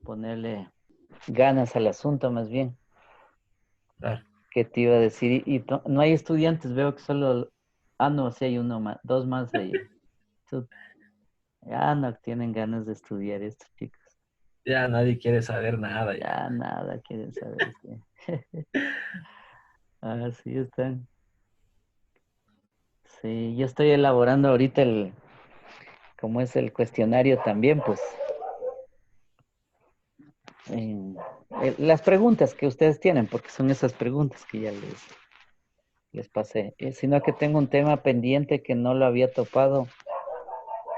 ponerle ganas al asunto más bien. Claro. ¿Qué te iba a decir? Y no hay estudiantes, veo que solo... Ah, no, sí hay uno más, dos más ahí. Tú- Ya no tienen ganas de estudiar estos chicos. Ya nadie quiere saber nada ya. Ya nada quieren saber. Sí. Así están. Sí, yo estoy elaborando ahorita como es el cuestionario también, pues, las preguntas que ustedes tienen, porque son esas preguntas que ya les pasé. Sino que tengo un tema pendiente que no lo había topado,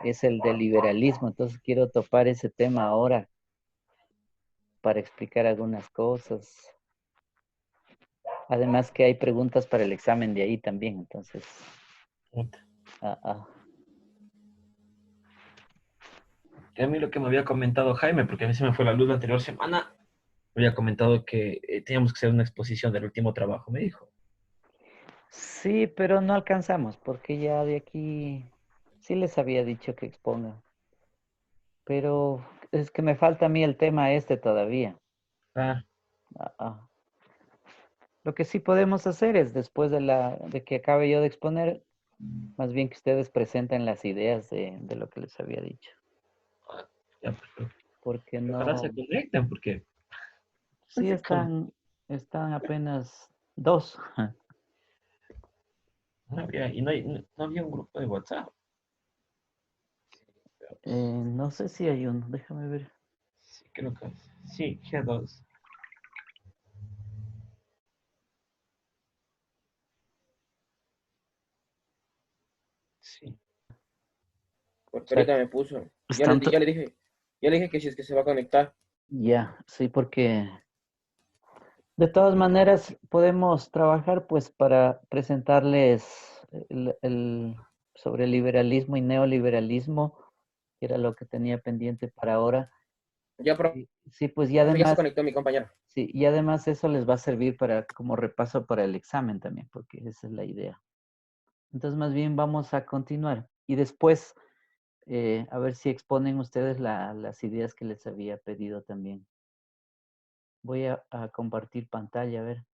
es el del liberalismo, entonces quiero topar ese tema ahora para explicar algunas cosas. Además que hay preguntas para el examen de ahí también, entonces, Puta. ah, ah. Que a mí lo que me había comentado Jaime, porque a mí se me fue la luz la anterior semana, me había comentado que teníamos que hacer una exposición del último trabajo, me dijo. Sí, pero no alcanzamos, porque ya de aquí sí les había dicho que expongan, pero es que me falta a mí el tema este todavía. Ah, Ah, ah. Lo que sí podemos hacer es, después de que acabe yo de exponer, más bien que ustedes presenten las ideas de lo que les había dicho, ya, perfecto. porque Ojalá se no, conecten, porque sí como están apenas dos. no había, y no había un grupo de WhatsApp. No sé si hay uno, déjame ver. Sí, creo que sí, G2. Sí. Porque O sea, ahorita me puso. están, Ya le dije que si es que se va a conectar. ya, sí, porque de todas maneras podemos trabajar pues para presentarles sobre liberalismo y neoliberalismo, que era lo que tenía pendiente para ahora. Ya, pero Sí, pues ya se conectó mi compañero. sí, y además eso les va a servir para como repaso para el examen también, porque esa es la idea. Entonces, más bien vamos a continuar y después a ver si exponen ustedes las ideas que les había pedido también. Voy a compartir pantalla, a ver.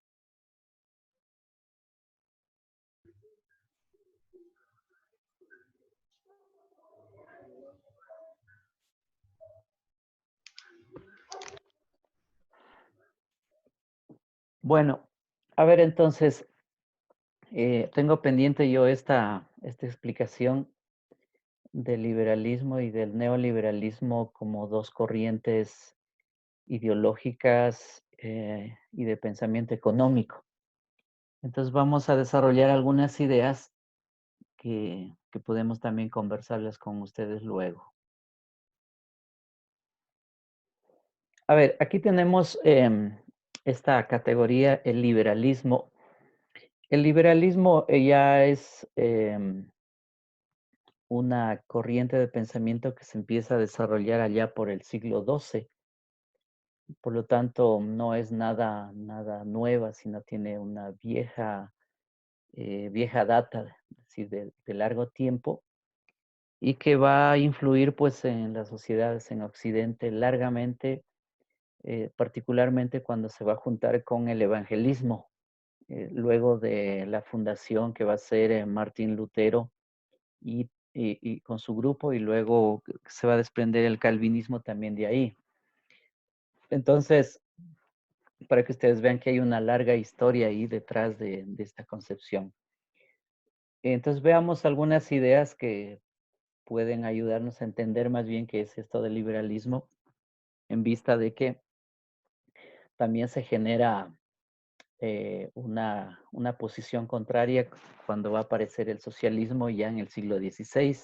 Bueno, a ver entonces, tengo pendiente yo esta explicación del liberalismo y del neoliberalismo como dos corrientes ideológicas y de pensamiento económico. Entonces vamos a desarrollar algunas ideas que podemos también conversarlas con ustedes luego. A ver, aquí tenemos esta categoría, el liberalismo. El liberalismo ya es una corriente de pensamiento que se empieza a desarrollar allá por el siglo XII. Por lo tanto, no es nada nueva, sino tiene una vieja data, es decir, de largo tiempo, y que va a influir pues en las sociedades en Occidente largamente, particularmente cuando se va a juntar con el evangelismo, luego de la fundación que va a ser Martín Lutero y con su grupo, y luego se va a desprender el calvinismo también de ahí. Entonces, para que ustedes vean que hay una larga historia ahí detrás de esta concepción. Entonces, veamos algunas ideas que pueden ayudarnos a entender más bien qué es esto del liberalismo, en vista de que también se genera una posición contraria cuando va a aparecer el socialismo ya en el siglo XVI,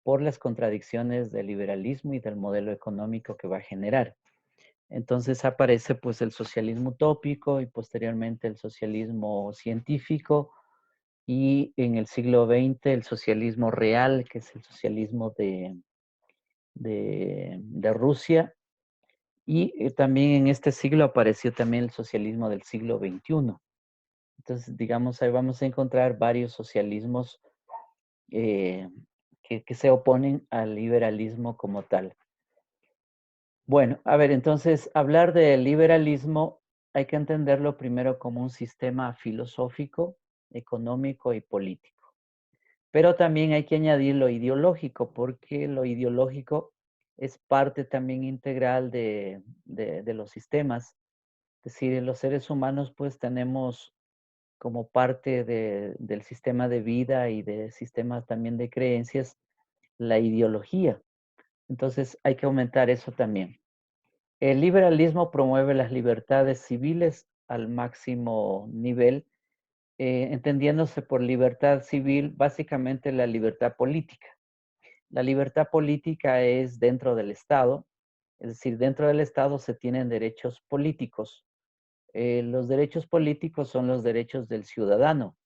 por las contradicciones del liberalismo y del modelo económico que va a generar. Entonces aparece pues el socialismo utópico y posteriormente el socialismo científico, y en el siglo XX el socialismo real, que es el socialismo de Rusia, y también en este siglo apareció también el socialismo del siglo XXI. Entonces, digamos, ahí vamos a encontrar varios socialismos que se oponen al liberalismo como tal. Bueno, a ver, entonces, hablar de liberalismo hay que entenderlo primero como un sistema filosófico, económico y político. Pero también hay que añadir lo ideológico, porque lo ideológico es parte también integral de los sistemas. Es decir, los seres humanos pues tenemos como parte del sistema de vida y de sistemas también de creencias, la ideología. Entonces hay que aumentar eso también. El liberalismo promueve las libertades civiles al máximo nivel, entendiéndose por libertad civil básicamente la libertad política. La libertad política es dentro del Estado, es decir, dentro del Estado se tienen derechos políticos. Los derechos políticos son los derechos del ciudadano.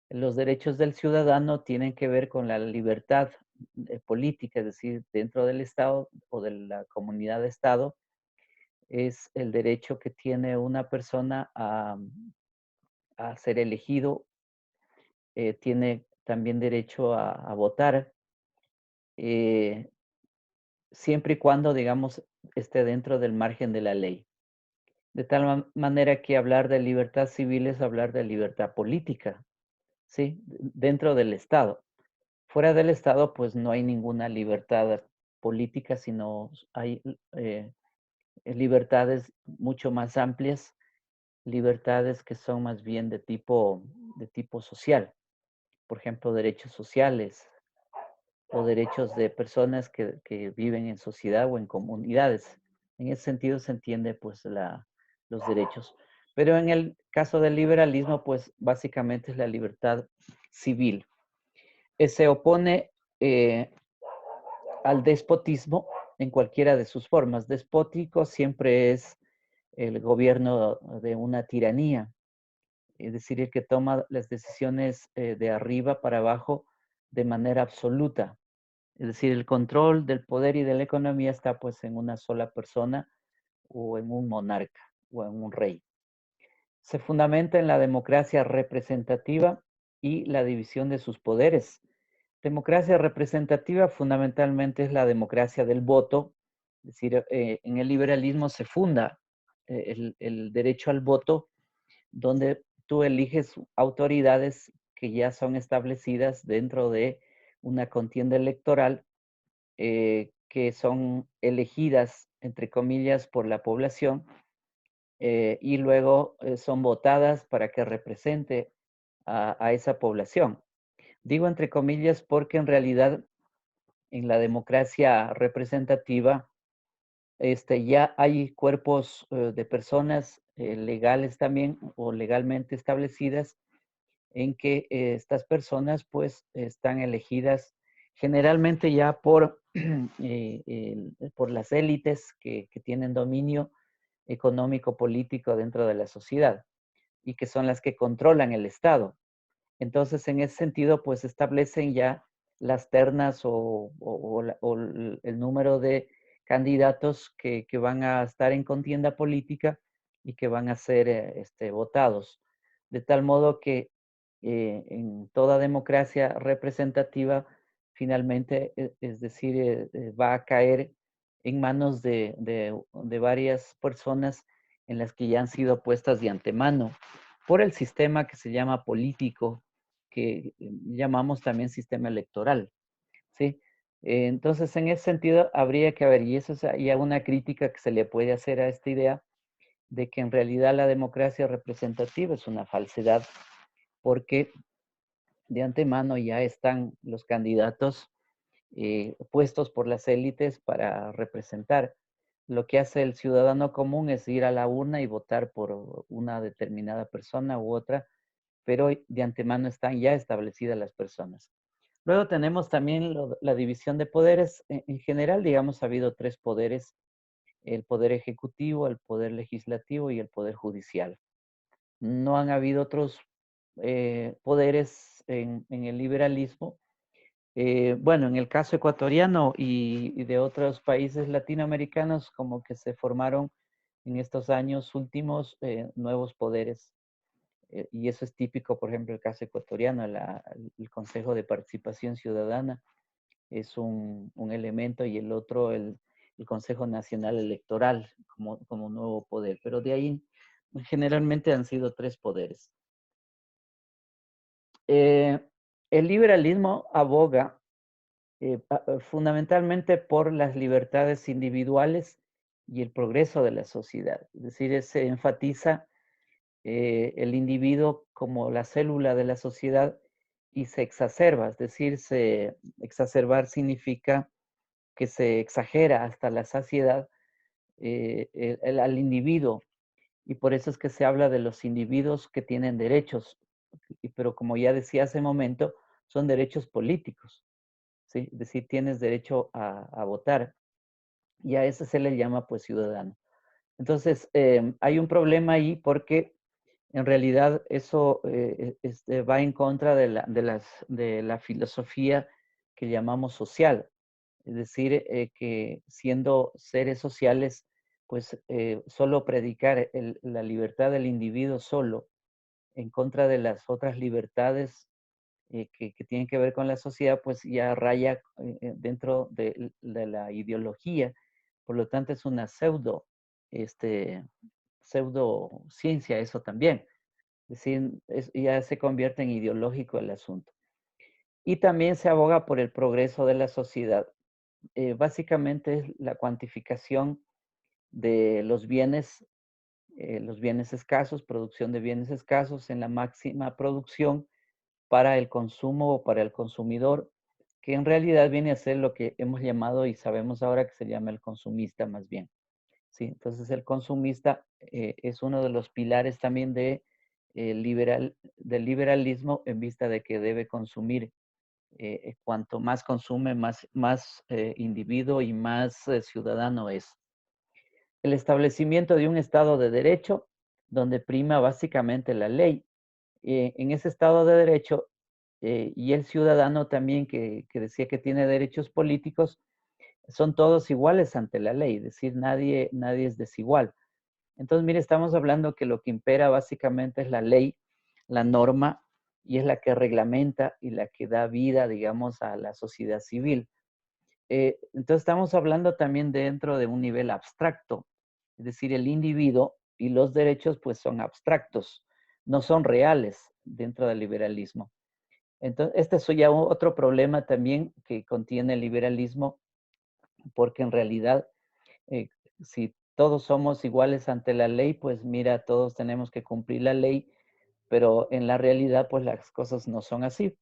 Los derechos del ciudadano tienen que ver con la libertad política, es decir, dentro del Estado o de la comunidad de Estado, es el derecho que tiene una persona a ser elegido, tiene también derecho a votar, eh, siempre y cuando, digamos, esté dentro del margen de la ley. De tal manera que hablar de libertad civil es hablar de libertad política, ¿sí? Dentro del Estado. Fuera del Estado, pues no hay ninguna libertad política, sino hay libertades mucho más amplias, libertades que son más bien de tipo social. Por ejemplo, derechos sociales o derechos de personas que viven en sociedad o en comunidades. En ese sentido se entiende pues los derechos. Pero en el caso del liberalismo, pues básicamente es la libertad civil. Se opone al despotismo en cualquiera de sus formas. Despótico siempre es el gobierno de una tiranía, es decir, el que toma las decisiones de arriba para abajo de manera absoluta. Es decir, el control del poder y de la economía está pues en una sola persona o en un monarca o en un rey. Se fundamenta en la democracia representativa y la división de sus poderes. Democracia representativa fundamentalmente es la democracia del voto, es decir, en el liberalismo se funda el derecho al voto, donde tú eliges autoridades que ya son establecidas dentro de una contienda electoral, que son elegidas, entre comillas, por la población, y luego son votadas para que represente a esa población. Digo entre comillas porque en realidad en la democracia representativa ya hay cuerpos de personas legales también o legalmente establecidas en que estas personas pues están elegidas generalmente ya por las élites que tienen dominio económico político dentro de la sociedad y que son las que controlan el Estado. Entonces, en ese sentido, pues establecen ya las ternas o el número de candidatos que van a estar en contienda política y que van a ser votados. De tal modo que en toda democracia representativa, finalmente, es decir, va a caer en manos de varias personas en las que ya han sido puestas de antemano por el sistema que se llama político, que llamamos también sistema electoral, ¿sí? Entonces, en ese sentido, habría que ver, y eso es ya una crítica que se le puede hacer a esta idea de que en realidad la democracia representativa es una falsedad, porque de antemano ya están los candidatos puestos por las élites para representar. Lo que hace el ciudadano común es ir a la urna y votar por una determinada persona u otra, pero de antemano están ya establecidas las personas. Luego tenemos también la división de poderes. En general, digamos, ha habido tres poderes: el poder ejecutivo, el poder legislativo y el poder judicial. No han habido otros poderes en el liberalismo. Bueno, en el caso ecuatoriano y de otros países latinoamericanos, como que se formaron en estos años últimos nuevos poderes. Y eso es típico, por ejemplo, el caso ecuatoriano, el Consejo de Participación Ciudadana es un elemento y el otro, el el Consejo Nacional Electoral como nuevo poder, pero de ahí generalmente han sido 3 poderes. El liberalismo aboga fundamentalmente por las libertades individuales y el progreso de la sociedad. Es decir, se enfatiza el individuo como la célula de la sociedad y se exacerba, es decir, exacerbar significa que se exagera hasta la saciedad al individuo, y por eso es que se habla de los individuos que tienen derechos, pero como ya decía hace un momento, son derechos políticos, ¿sí? Es decir, tienes derecho a votar, y a ese se le llama pues ciudadano. Entonces, hay un problema ahí porque en realidad eso va en contra de la filosofía que llamamos social. Es decir, que siendo seres sociales, pues solo predicar la libertad del individuo solo en contra de las otras libertades que tienen que ver con la sociedad, pues ya raya dentro de la ideología. Por lo tanto, es una pseudociencia eso también. Es decir, ya se convierte en ideológico el asunto. Y también se aboga por el progreso de la sociedad. Básicamente es la cuantificación de los bienes escasos, producción de bienes escasos en la máxima producción para el consumo o para el consumidor, que en realidad viene a ser lo que hemos llamado y sabemos ahora que se llama el consumista más bien. ¿Sí? Entonces el consumista es uno de los pilares también del liberalismo en vista de que debe consumir. Cuanto más consume, más individuo y más ciudadano es. El establecimiento de un Estado de Derecho donde prima básicamente la ley. En ese Estado de Derecho y el ciudadano también que decía que tiene derechos políticos, son todos iguales ante la ley, es decir, nadie es desigual. Entonces, mire, estamos hablando que lo que impera básicamente es la ley, la norma, y es la que reglamenta y la que da vida, digamos, a la sociedad civil. Entonces, estamos hablando también dentro de un nivel abstracto, es decir, el individuo y los derechos pues son abstractos, no son reales dentro del liberalismo. Entonces, este es ya otro problema también que contiene el liberalismo, porque en realidad, eh, si todos somos iguales ante la ley, pues mira, todos tenemos que cumplir la ley, pero en la realidad, pues las cosas no son así,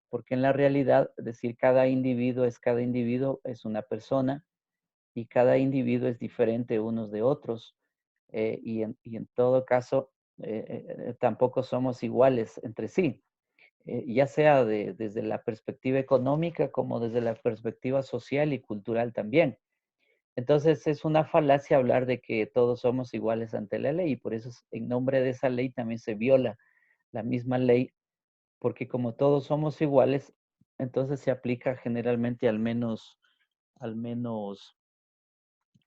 porque en la realidad, es decir, cada individuo es una persona y cada individuo es diferente unos de otros, y en todo caso, tampoco somos iguales entre sí. Ya sea desde la perspectiva económica como desde la perspectiva social y cultural también. Entonces es una falacia hablar de que todos somos iguales ante la ley y por eso en nombre de esa ley también se viola la misma ley, porque como todos somos iguales, entonces se aplica generalmente al menos,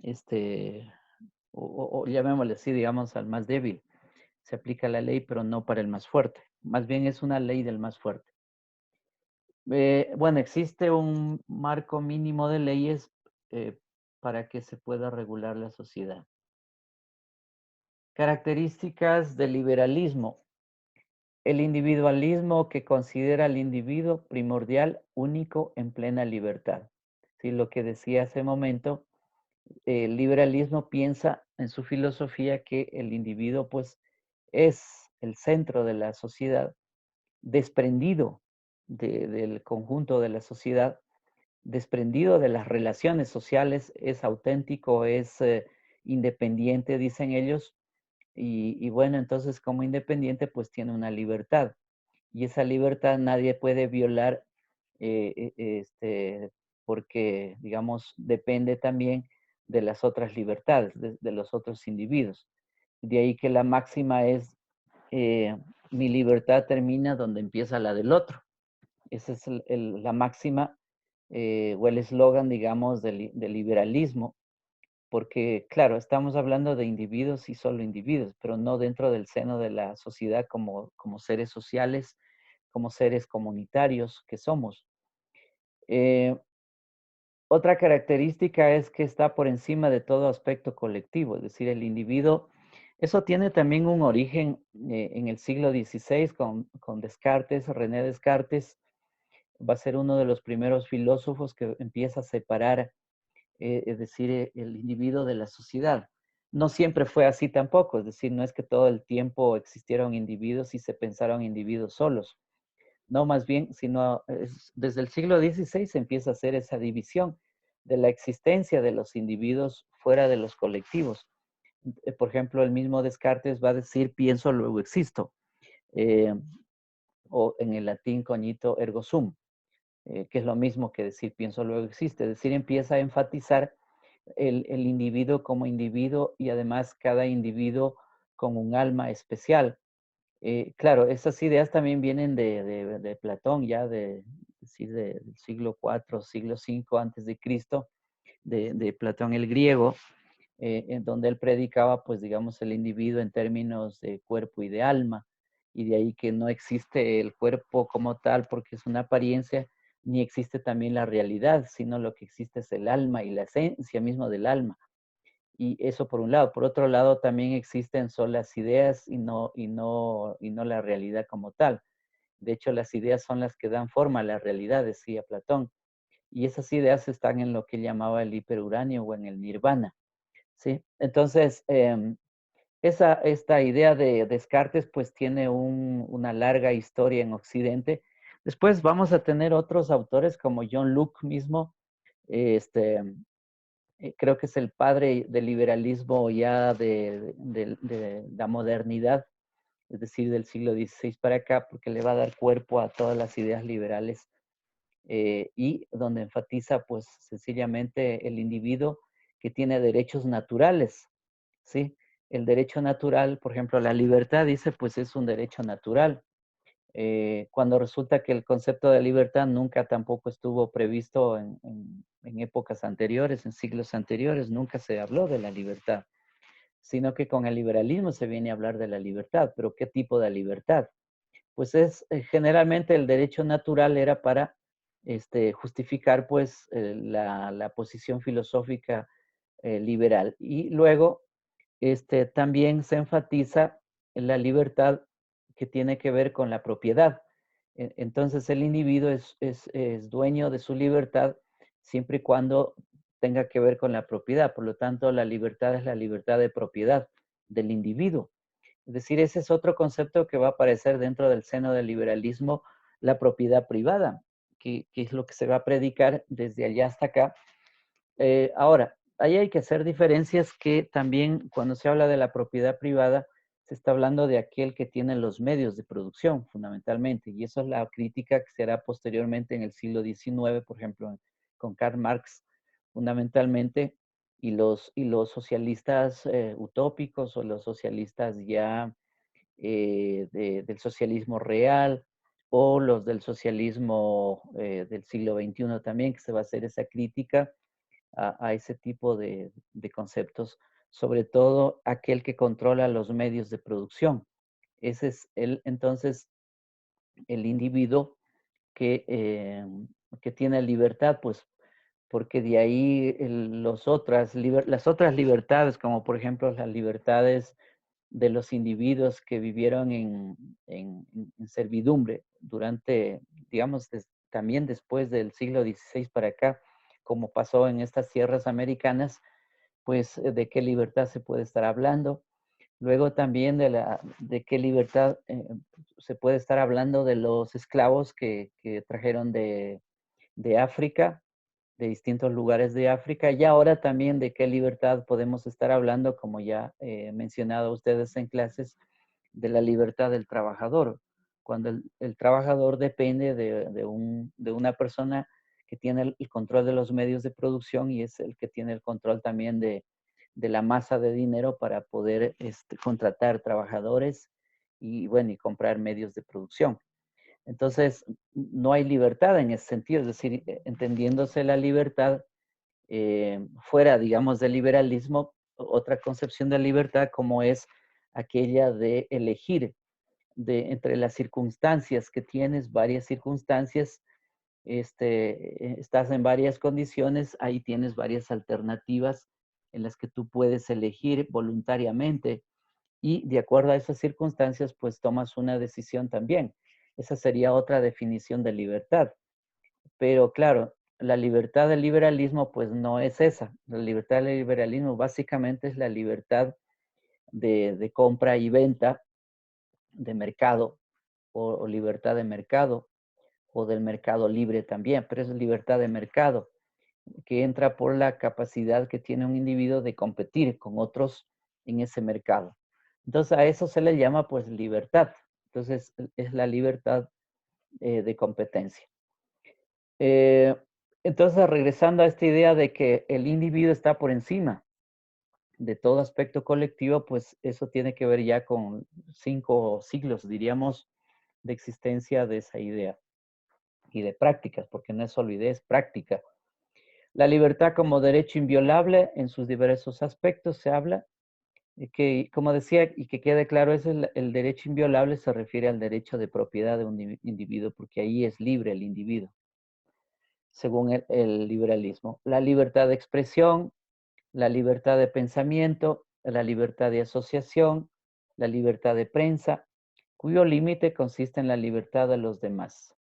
este, o llamémosle así, digamos, al más débil. Se aplica la ley, pero no para el más fuerte. Más bien es una ley del más fuerte. Bueno, existe un marco mínimo de leyes para que se pueda regular la sociedad. Características del liberalismo. El individualismo que considera al individuo primordial, único, en plena libertad. Sí, lo que decía hace un momento, el liberalismo piensa en su filosofía que el individuo pues es el centro de la sociedad, desprendido del conjunto de la sociedad, desprendido de las relaciones sociales, es auténtico, es independiente, dicen ellos, y bueno, entonces como independiente pues tiene una libertad, y esa libertad nadie puede violar porque, digamos, depende también de las otras libertades, de los otros individuos. De ahí que la máxima es, eh, mi libertad termina donde empieza la del otro. Esa es la máxima o el eslogan, digamos, del liberalismo, porque, claro, estamos hablando de individuos y solo individuos, pero no dentro del seno de la sociedad como seres sociales, como seres comunitarios que somos. Eh, Otra característica es que está por encima de todo aspecto colectivo, es decir, el individuo. Eso tiene también un origen en el siglo XVI con Descartes, René Descartes. Va a ser uno de los primeros filósofos que empieza a separar, es decir, el individuo de la sociedad. No siempre fue así tampoco, es decir, no es que todo el tiempo existieron individuos y se pensaron individuos solos. No, más bien, sino desde el siglo XVI se empieza a hacer esa división de la existencia de los individuos fuera de los colectivos. Por ejemplo, el mismo Descartes va a decir pienso, luego existo, eh, o en el latín cognito ergo sum, que es lo mismo que decir pienso, luego existe. Es decir, empieza a enfatizar el individuo como individuo y además cada individuo con un alma especial. Claro, esas ideas también vienen de Platón, ya decir, del siglo IV, siglo V antes de Cristo, de Platón el griego, en donde él predicaba, pues, digamos, el individuo en términos de cuerpo y de alma, y de ahí que no existe el cuerpo como tal porque es una apariencia, ni existe también la realidad, sino lo que existe es el alma y la esencia mismo del alma. Y eso por un lado. Por otro lado, también existen solo las ideas y no la realidad como tal. De hecho, las ideas son las que dan forma a la realidad, decía Platón. Y esas ideas están en lo que él llamaba el hiperuranio o en el nirvana. ¿Sí? Entonces, esta idea de Descartes pues tiene una larga historia en Occidente. Después vamos a tener otros autores como John Locke mismo, este, creo que es el padre del liberalismo ya de la modernidad, es decir, del siglo XVI para acá, porque le va a dar cuerpo a todas las ideas liberales y donde enfatiza pues sencillamente el individuo que tiene derechos naturales, ¿sí? El derecho natural, por ejemplo, la libertad, dice, pues es un derecho natural, cuando resulta que el concepto de libertad nunca tampoco estuvo previsto en épocas anteriores, en siglos anteriores, nunca se habló de la libertad, sino que con el liberalismo se viene a hablar de la libertad, pero ¿qué tipo de libertad? Pues es generalmente el derecho natural era para justificar pues la posición filosófica liberal. Y luego también se enfatiza la libertad que tiene que ver con la propiedad. Entonces el individuo es dueño de su libertad siempre y cuando tenga que ver con la propiedad. Por lo tanto, la libertad es la libertad de propiedad del individuo. Es decir, ese es otro concepto que va a aparecer dentro del seno del liberalismo, la propiedad privada, que es lo que se va a predicar desde allá hasta acá. Ahora, ahí hay que hacer diferencias que también cuando se habla de la propiedad privada, se está hablando de aquel que tiene los medios de producción, fundamentalmente, y eso es la crítica que se hará posteriormente en el siglo XIX, por ejemplo, con Karl Marx, fundamentalmente, y los socialistas utópicos o los socialistas ya del socialismo real o los del socialismo del siglo XXI también, que se va a hacer esa crítica a ese tipo de conceptos, sobre todo aquel que controla los medios de producción. Ese es entonces el individuo que tiene libertad, pues porque de ahí las otras libertades, como por ejemplo las libertades de los individuos que vivieron en servidumbre durante, digamos, también después del siglo XVI para acá, como pasó en estas tierras americanas, pues de qué libertad se puede estar hablando. Luego también de qué libertad se puede estar hablando de los esclavos que trajeron de África, de distintos lugares de África, y ahora también de qué libertad podemos estar hablando, como ya he mencionado a ustedes en clases, de la libertad del trabajador, cuando el trabajador depende de una persona que tiene el control de los medios de producción y es el que tiene el control también de la masa de dinero para poder contratar trabajadores y, bueno, y comprar medios de producción. Entonces, no hay libertad en ese sentido, es decir, entendiéndose la libertad fuera, digamos, del liberalismo, otra concepción de libertad como es aquella de elegir entre las circunstancias que tienes, varias circunstancias, estás en varias condiciones, ahí tienes varias alternativas en las que tú puedes elegir voluntariamente y de acuerdo a esas circunstancias, pues tomas una decisión también. Esa sería otra definición de libertad. Pero claro, la libertad del liberalismo pues no es esa. La libertad del liberalismo básicamente es la libertad de compra y venta, de mercado o libertad de mercado o del mercado libre también, pero es libertad de mercado que entra por la capacidad que tiene un individuo de competir con otros en ese mercado. Entonces a eso se le llama pues libertad. Entonces es la libertad de competencia. Entonces regresando a esta idea de que el individuo está por encima de todo aspecto colectivo, pues eso tiene que ver ya con 5 siglos, diríamos, de existencia de esa idea y de prácticas, porque no es solo idea, es práctica. La libertad como derecho inviolable en sus diversos aspectos se habla, que como decía, y que quede claro, es el derecho inviolable se refiere al derecho de propiedad de un individuo, porque ahí es libre el individuo, según el liberalismo. La libertad de expresión, la libertad de pensamiento, la libertad de asociación, la libertad de prensa, cuyo límite consiste en la libertad de los demás.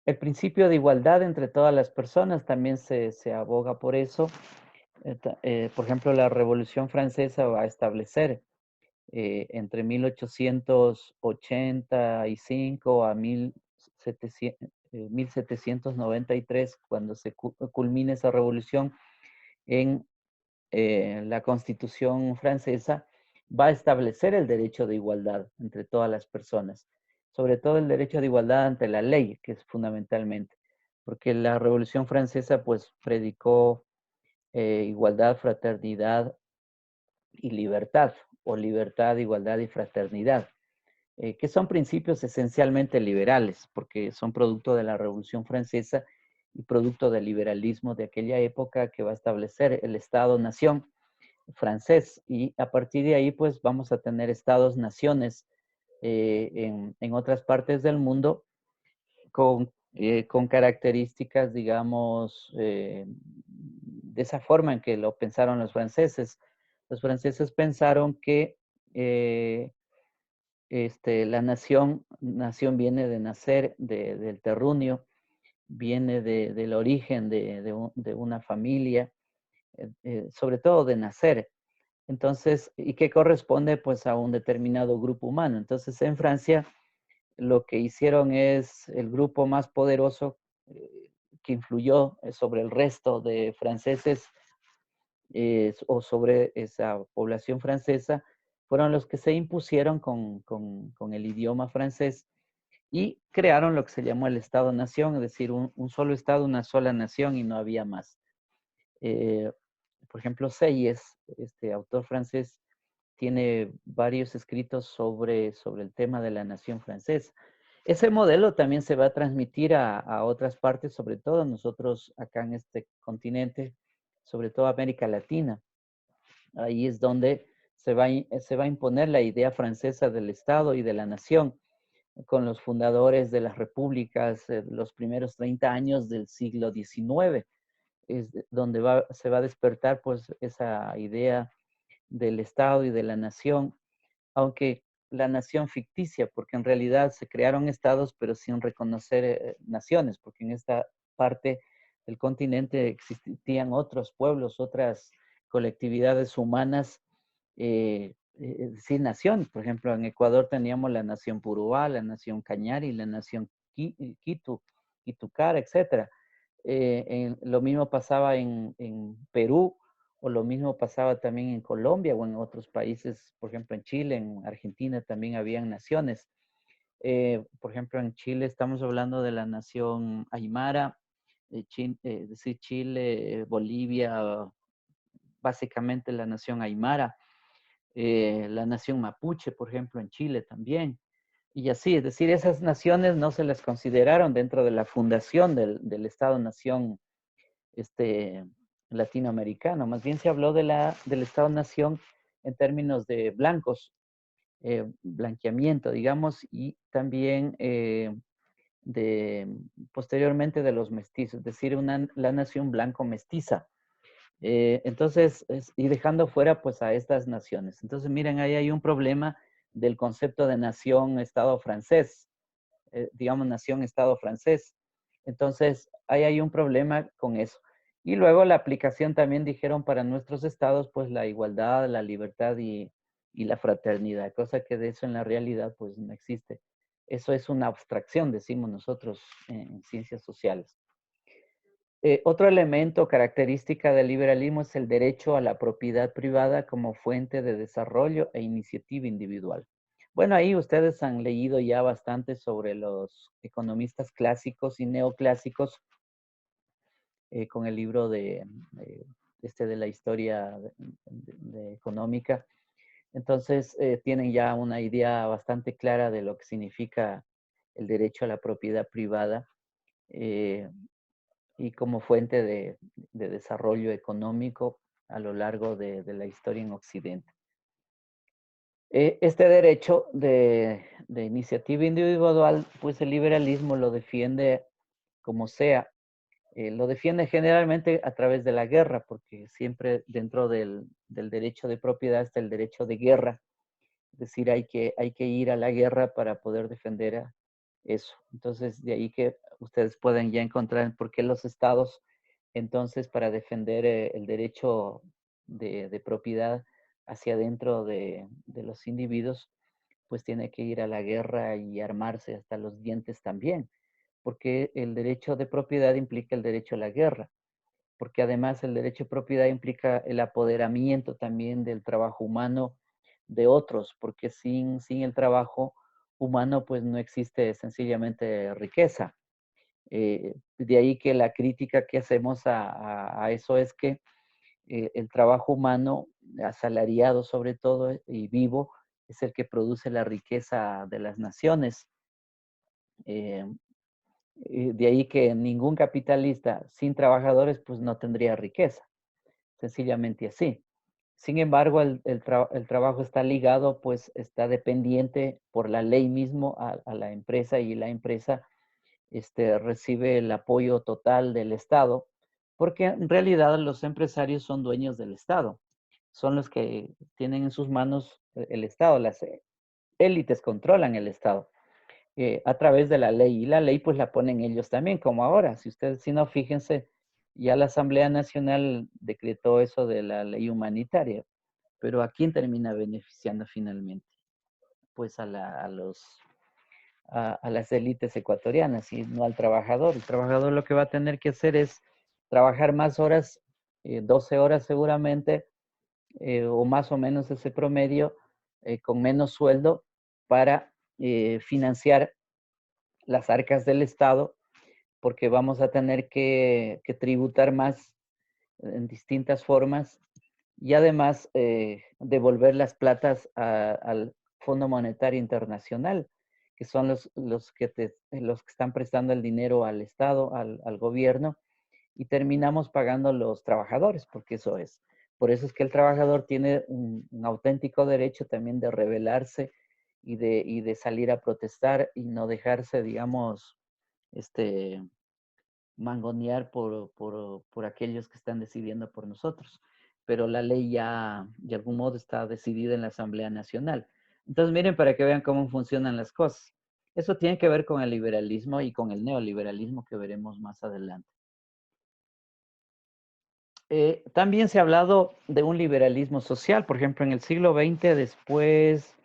El principio de igualdad entre todas las personas también se aboga por eso. Por ejemplo, la Revolución Francesa va a establecer entre 1885 a 1793, cuando se culmine esa revolución en la Constitución francesa, va a establecer el derecho de igualdad entre todas las personas, sobre todo el derecho de igualdad ante la ley, que es fundamentalmente, porque la Revolución Francesa pues predicó igualdad, fraternidad y libertad, o libertad, igualdad y fraternidad, que son principios esencialmente liberales, porque son producto de la Revolución Francesa y producto del liberalismo de aquella época que va a establecer el Estado-Nación francés. Y a partir de ahí, pues vamos a tener estados-naciones en otras partes del mundo con características, digamos, de esa forma en que lo pensaron los franceses. Los franceses pensaron que la nación viene de nacer, del terruño, viene del origen de una familia, sobre todo de nacer. Entonces, y que corresponde pues a un determinado grupo humano. Entonces, en Francia, lo que hicieron es el grupo más poderoso que influyó sobre el resto de franceses o sobre esa población francesa, fueron los que se impusieron con el idioma francés y crearon lo que se llamó el Estado-Nación, es decir, un solo Estado, una sola nación y no había más. Eh, por ejemplo, Sayes, este autor francés, tiene varios escritos sobre el tema de la nación francesa. Ese modelo también se va a transmitir a otras partes, sobre todo nosotros acá en este continente, sobre todo América Latina. Ahí es donde se va a imponer la idea francesa del Estado y de la nación, con los fundadores de las repúblicas, los primeros 30 años del siglo XIX, es donde se va a despertar pues esa idea del Estado y de la nación, aunque la nación ficticia, porque en realidad se crearon estados, pero sin reconocer naciones, porque en esta parte del continente existían otros pueblos, otras colectividades humanas, es decir, nación. Por ejemplo, en Ecuador teníamos la nación Purúa, la nación Cañari, la nación Quitu, Quitucara, etc. Lo mismo pasaba en Perú, o lo mismo pasaba también en Colombia o en otros países, por ejemplo en Chile, en Argentina también habían naciones. Por ejemplo en Chile estamos hablando de la nación Aymara, es decir, Chile, Bolivia, básicamente la nación Aymara, la nación Mapuche, por ejemplo en Chile también. Y así, es decir, esas naciones no se las consideraron dentro de la fundación del Estado-Nación latinoamericano. Más bien se habló del Estado-Nación en términos de blancos, blanqueamiento, digamos, y también posteriormente de los mestizos, es decir, la nación blanco-mestiza. Entonces, y dejando fuera pues a estas naciones. Entonces, miren, ahí hay un problema del concepto de nación-estado francés, digamos nación-estado francés. Entonces, ahí hay un problema con eso. Y luego la aplicación también dijeron para nuestros estados, pues la igualdad, la libertad y la fraternidad, cosa que de eso en la realidad pues no existe. Eso es una abstracción, decimos nosotros en ciencias sociales. Otro elemento característica del liberalismo es el derecho a la propiedad privada como fuente de desarrollo e iniciativa individual. Bueno, ahí ustedes han leído ya bastante sobre los economistas clásicos y neoclásicos con el libro de la historia económica. Entonces, tienen ya una idea bastante clara de lo que significa el derecho a la propiedad privada. Y como fuente de desarrollo económico a lo largo de la historia en Occidente. Este derecho de iniciativa individual, pues el liberalismo lo defiende como sea. Lo defiende generalmente a través de la guerra, porque siempre dentro del derecho de propiedad está el derecho de guerra. Es decir, hay que ir a la guerra para poder defender eso. Entonces, de ahí que ustedes pueden ya encontrar por qué los estados, entonces, para defender el derecho de propiedad hacia adentro de los individuos, pues tiene que ir a la guerra y armarse hasta los dientes también, porque el derecho de propiedad implica el derecho a la guerra, porque además el derecho de propiedad implica el apoderamiento también del trabajo humano de otros, porque sin el trabajo humano pues no existe sencillamente riqueza. De ahí que la crítica que hacemos a eso es que el trabajo humano, asalariado sobre todo y vivo, es el que produce la riqueza de las naciones. Eh, de ahí que ningún capitalista sin trabajadores pues no tendría riqueza, sencillamente así. Sin embargo, el trabajo está ligado, pues está dependiente por la ley mismo a la empresa y la empresa recibe el apoyo total del Estado, porque en realidad los empresarios son dueños del Estado, son los que tienen en sus manos el Estado, las élites controlan el Estado a través de la ley, y la ley pues la ponen ellos también, como ahora. Si ustedes, si no, fíjense, ya la Asamblea Nacional decretó eso de la ley humanitaria, pero ¿a quién termina beneficiando finalmente? Pues a las élites ecuatorianas y no al trabajador. El trabajador lo que va a tener que hacer es trabajar más horas, 12 horas seguramente, o más o menos ese promedio, con menos sueldo para financiar las arcas del Estado, porque vamos a tener que tributar más en distintas formas y además devolver las platas al Fondo Monetario Internacional, que son los que están prestando el dinero al Estado, al gobierno, y terminamos pagando los trabajadores, porque eso es. Por eso es que el trabajador tiene un auténtico derecho también de rebelarse y de salir a protestar y no dejarse, digamos, mangonear por aquellos que están decidiendo por nosotros. Pero la ley ya, de algún modo, está decidida en la Asamblea Nacional. Entonces, miren para que vean cómo funcionan las cosas. Eso tiene que ver con el liberalismo y con el neoliberalismo que veremos más adelante. También se ha hablado de un liberalismo social, por ejemplo, en el siglo XX, después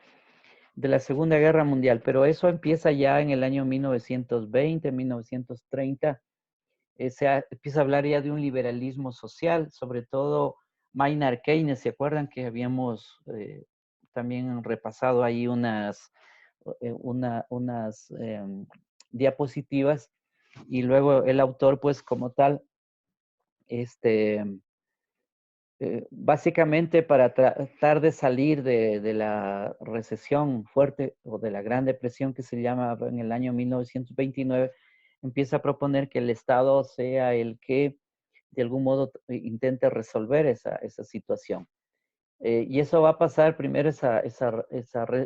de la Segunda Guerra Mundial, pero eso empieza ya en el año 1920, 1930, empieza a hablar ya de un liberalismo social, sobre todo Maynard Keynes. ¿Se acuerdan que habíamos también repasado ahí unas diapositivas? Y luego el autor, pues como tal, básicamente para tratar de salir de la recesión fuerte o de la Gran Depresión que se llama en el año 1929, empieza a proponer que el Estado sea el que de algún modo intente resolver esa situación. Y eso va a pasar primero esa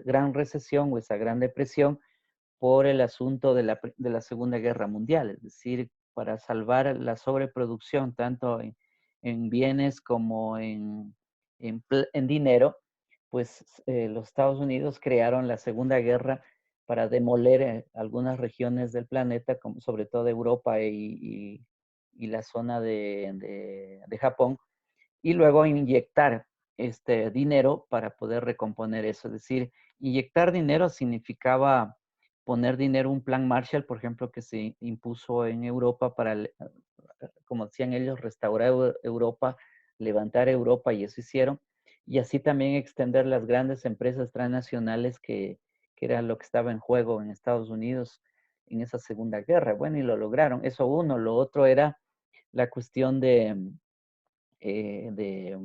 gran recesión o esa Gran Depresión por el asunto de la Segunda Guerra Mundial, es decir, para salvar la sobreproducción tanto en bienes como en dinero, pues los Estados Unidos crearon la Segunda Guerra para demoler algunas regiones del planeta, como sobre todo Europa y la zona de Japón, y luego inyectar dinero para poder recomponer eso. Es decir, inyectar dinero significaba poner dinero, un plan Marshall, por ejemplo, que se impuso en Europa para, como decían ellos, restaurar Europa, levantar Europa, y eso hicieron. Y así también extender las grandes empresas transnacionales que era lo que estaba en juego en Estados Unidos en esa Segunda Guerra. Bueno, y lo lograron. Eso uno. Lo otro era la cuestión eh, de,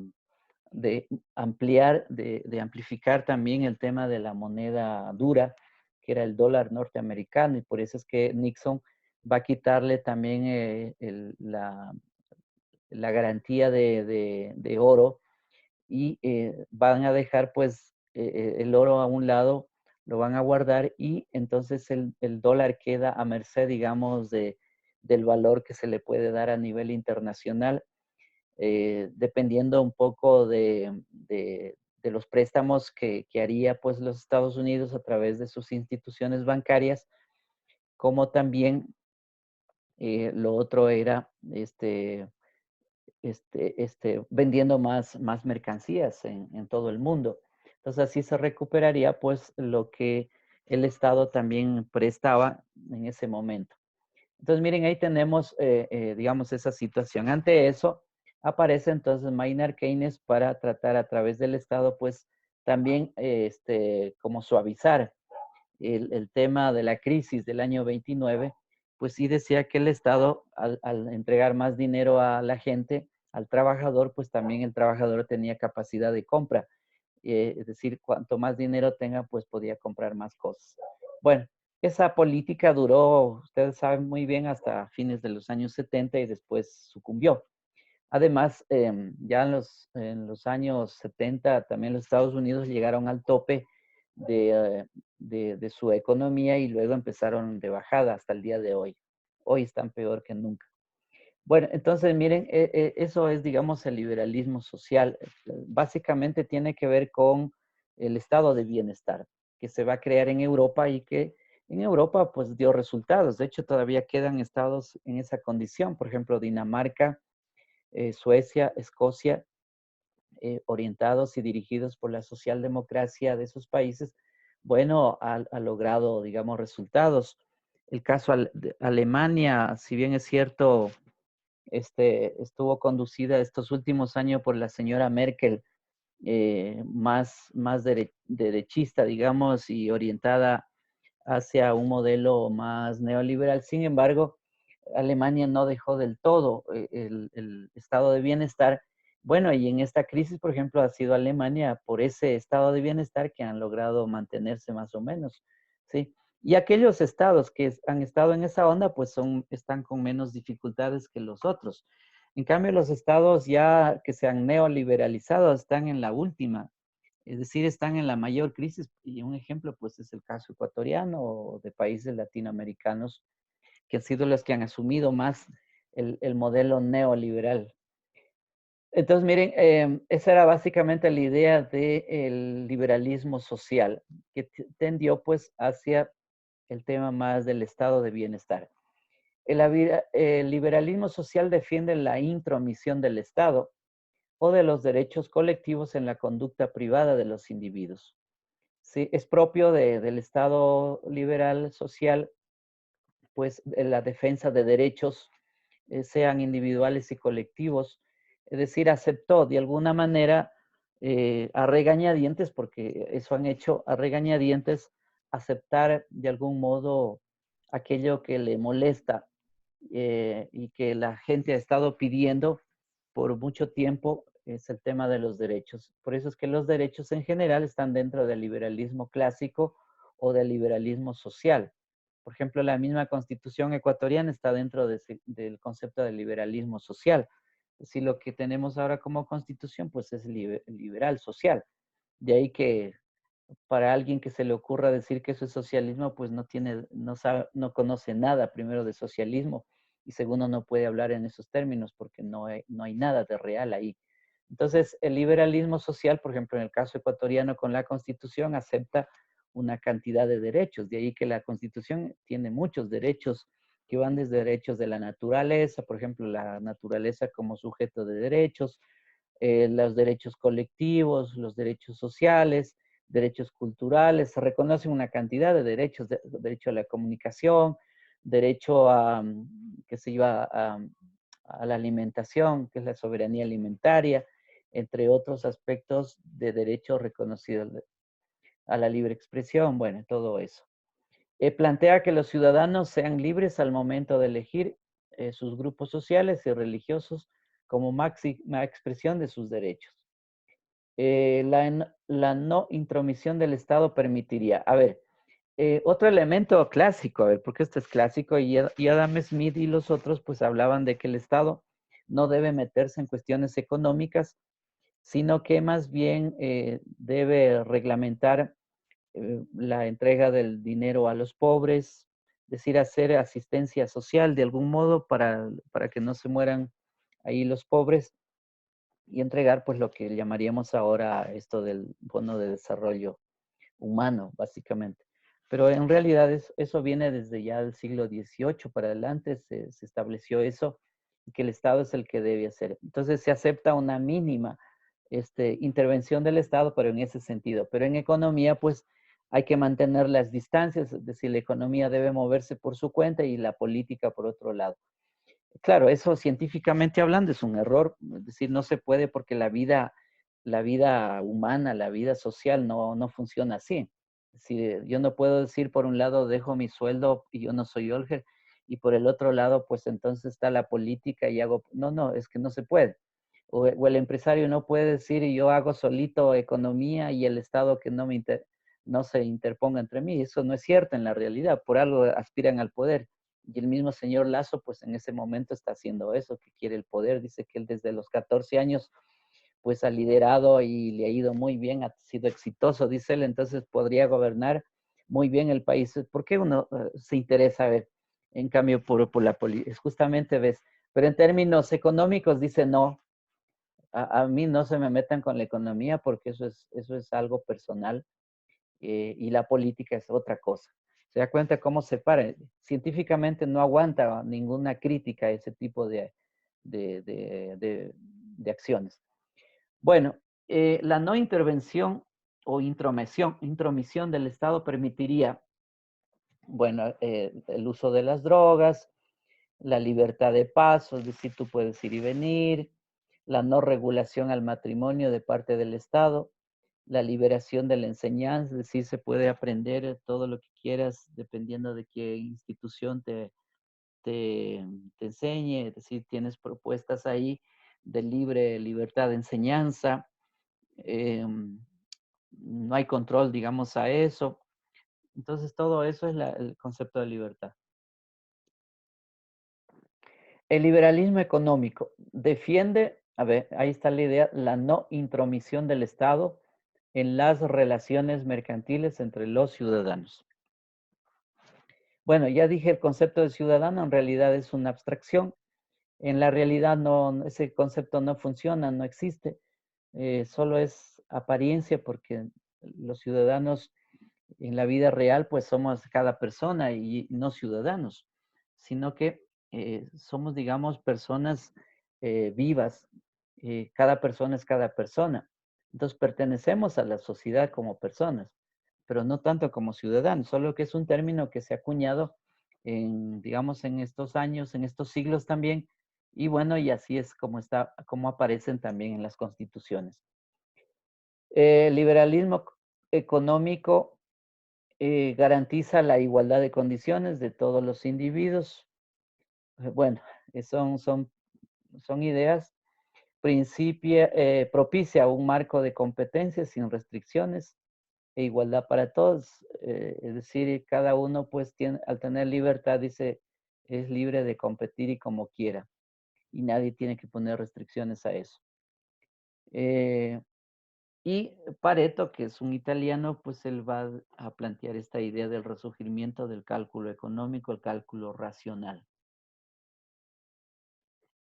de ampliar, de amplificar también el tema de la moneda dura, que era el dólar norteamericano, y por eso es que Nixon va a quitarle también la garantía de oro, y van a dejar pues el oro a un lado, lo van a guardar, y entonces el dólar queda a merced, digamos, del valor que se le puede dar a nivel internacional, dependiendo un poco de los préstamos que haría pues los Estados Unidos a través de sus instituciones bancarias, como también lo otro era vendiendo más mercancías en todo el mundo. Entonces así se recuperaría pues lo que el Estado también prestaba en ese momento. Entonces miren, ahí tenemos, digamos, esa situación. Ante eso aparece entonces Maynard Keynes para tratar a través del Estado pues también como suavizar el tema de la crisis del año 29, pues sí decía que el Estado, al entregar más dinero a la gente, al trabajador, pues también el trabajador tenía capacidad de compra. Es decir, cuanto más dinero tenga, pues podía comprar más cosas. Bueno, esa política duró, ustedes saben muy bien, hasta fines de los años 70, y después sucumbió. Además, ya en los años 70 también los Estados Unidos llegaron al tope de su economía, y luego empezaron de bajada hasta el día de hoy. Hoy están peor que nunca. Bueno, entonces miren, eso es, digamos, el liberalismo social. Básicamente tiene que ver con el estado de bienestar que se va a crear en Europa, y que en Europa pues dio resultados. De hecho, todavía quedan estados en esa condición. Por ejemplo, Dinamarca, Suecia, Escocia, orientados y dirigidos por la socialdemocracia de esos países, bueno, ha logrado, digamos, resultados. El caso de Alemania, si bien es cierto, estuvo conducida estos últimos años por la señora Merkel, más derechista, digamos, y orientada hacia un modelo más neoliberal. Sin embargo, Alemania no dejó del todo el estado de bienestar. Bueno, y en esta crisis, por ejemplo, ha sido Alemania por ese estado de bienestar que han logrado mantenerse más o menos, ¿sí? Y aquellos estados que han estado en esa onda, pues están con menos dificultades que los otros. En cambio, los estados ya que se han neoliberalizado están en la última, es decir, están en la mayor crisis. Y un ejemplo, pues, es el caso ecuatoriano o de países latinoamericanos, que han sido los que han asumido más el modelo neoliberal. Entonces, miren, esa era básicamente la idea del liberalismo social, que tendió pues hacia el tema más del estado de bienestar. El liberalismo social defiende la intromisión del Estado o de los derechos colectivos en la conducta privada de los individuos. Sí, es propio del Estado liberal social, pues, la defensa de derechos, sean individuales y colectivos. Es decir, aceptó de alguna manera, a regañadientes, porque eso han hecho, a regañadientes, aceptar de algún modo aquello que le molesta, y que la gente ha estado pidiendo por mucho tiempo, es el tema de los derechos. Por eso es que los derechos en general están dentro del liberalismo clásico o del liberalismo social. Por ejemplo, la misma constitución ecuatoriana está dentro del concepto del liberalismo social. Si lo que tenemos ahora como constitución, pues es liberal social. De ahí que para alguien que se le ocurra decir que eso es socialismo, pues no tiene, no sabe, no conoce nada primero de socialismo y segundo no puede hablar en esos términos porque no hay nada de real ahí. Entonces, el liberalismo social, por ejemplo, en el caso ecuatoriano con la Constitución, acepta una cantidad de derechos. De ahí que la Constitución tiene muchos derechos que van desde derechos de la naturaleza, por ejemplo, la naturaleza como sujeto de derechos, los derechos colectivos, los derechos sociales, derechos culturales, se reconocen una cantidad de derechos, derecho a la comunicación, derecho a, qué sé yo, a la alimentación, que es la soberanía alimentaria, entre otros aspectos de derechos reconocidos a la libre expresión, bueno, todo eso. Plantea que los ciudadanos sean libres al momento de elegir sus grupos sociales y religiosos como máxima expresión de sus derechos. La no intromisión del Estado permitiría, a ver, otro elemento clásico, a ver, porque esto es clásico, y Adam Smith y los otros pues hablaban de que el Estado no debe meterse en cuestiones económicas, sino que más bien debe reglamentar la entrega del dinero a los pobres, es decir, hacer asistencia social de algún modo para que no se mueran ahí los pobres y entregar pues lo que llamaríamos ahora esto del bono de desarrollo humano, básicamente. Pero en realidad eso viene desde ya el siglo XVIII para adelante, se estableció eso, y que el Estado es el que debe hacer. Entonces se acepta una mínima intervención del Estado, pero en ese sentido. Pero en economía, pues hay que mantener las distancias, es decir, la economía debe moverse por su cuenta y la política por otro lado. Claro, eso científicamente hablando es un error, es decir, no se puede porque la vida humana, la vida social no funciona así. Es decir, yo no puedo decir por un lado dejo mi sueldo y yo no soy Olger, y por el otro lado pues entonces está la política y hago, no, es que no se puede. O el empresario no puede decir yo hago solito economía y el Estado que no se interponga entre mí. Eso no es cierto en la realidad, por algo aspiran al poder. Y el mismo señor Lazo, pues en ese momento está haciendo eso, que quiere el poder. Dice que él desde los 14 años, pues ha liderado y le ha ido muy bien, ha sido exitoso, dice él, entonces podría gobernar muy bien el país. ¿Por qué uno se interesa a ver? En cambio, por la política, justamente ves. Pero en términos económicos dice no, a mí no se me metan con la economía porque eso es algo personal y la política es otra cosa. ¿Se da cuenta cómo se para? Científicamente no aguanta ninguna crítica a ese tipo de acciones. Bueno, la no intervención o intromisión del Estado permitiría, bueno, el uso de las drogas, la libertad de paso, es decir, tú puedes ir y venir, la no regulación al matrimonio de parte del Estado, la liberación de la enseñanza, es decir, se puede aprender todo lo que quieras dependiendo de qué institución te, te enseñe, es decir, tienes propuestas ahí de libertad de enseñanza, no hay control, digamos, a eso. Entonces, todo eso es el concepto de libertad. El liberalismo económico defiende, a ver, ahí está la idea, la no intromisión del Estado en las relaciones mercantiles entre los ciudadanos. Bueno, ya dije, el concepto de ciudadano en realidad es una abstracción. En la realidad ese concepto no funciona, no existe. Solo es apariencia porque los ciudadanos en la vida real pues somos cada persona y no ciudadanos, sino que somos, digamos, personas vivas. Cada persona es cada persona. Entonces pertenecemos a la sociedad como personas, pero no tanto como ciudadanos, solo que es un término que se ha acuñado en, digamos, en estos años, en estos siglos también, y bueno, y así es como aparecen también en las constituciones. Liberalismo económico garantiza la igualdad de condiciones de todos los individuos. Bueno, son ideas. Propicia un marco de competencias sin restricciones e igualdad para todos. Es decir, cada uno pues al tener libertad, dice, es libre de competir y como quiera. Y nadie tiene que poner restricciones a eso. Y Pareto, que es un italiano, pues él va a plantear esta idea del resurgimiento del cálculo económico, el cálculo racional.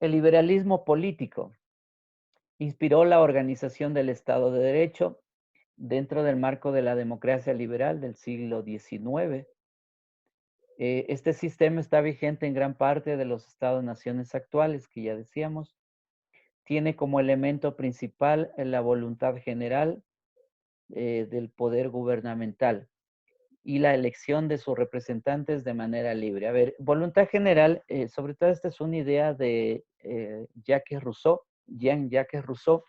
El liberalismo político inspiró la organización del Estado de Derecho dentro del marco de la democracia liberal del siglo XIX. Este sistema está vigente en gran parte de los estados-naciones actuales, que ya decíamos. Tiene como elemento principal la voluntad general del poder gubernamental y la elección de sus representantes de manera libre. A ver, voluntad general, sobre todo esta es una idea de Jacques Rousseau, Jean-Jacques Rousseau.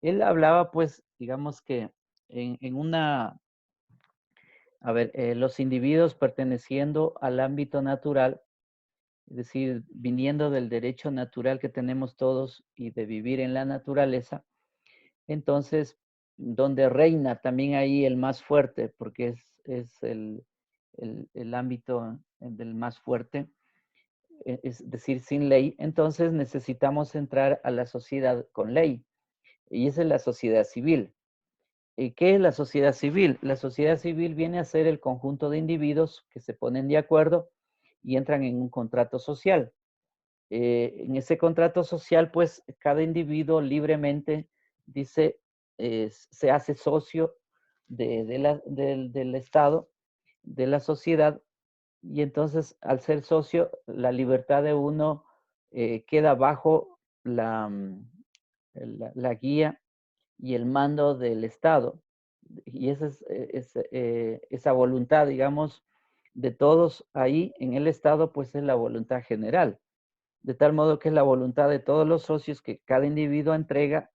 Él hablaba, pues, digamos que en una, a ver, los individuos perteneciendo al ámbito natural, es decir, viniendo del derecho natural que tenemos todos y de vivir en la naturaleza, entonces, donde reina también ahí el más fuerte, porque es el ámbito del más fuerte, es decir, sin ley, entonces necesitamos entrar a la sociedad con ley, y esa es la sociedad civil. ¿Y qué es la sociedad civil? La sociedad civil viene a ser el conjunto de individuos que se ponen de acuerdo y entran en un contrato social. En ese contrato social, pues cada individuo libremente dice, se hace socio del Estado, de la sociedad, y entonces al ser socio, la libertad de uno queda bajo la guía y el mando del Estado. Y esa esa voluntad, digamos, de todos ahí en el Estado, pues es la voluntad general. De tal modo que es la voluntad de todos los socios que cada individuo entrega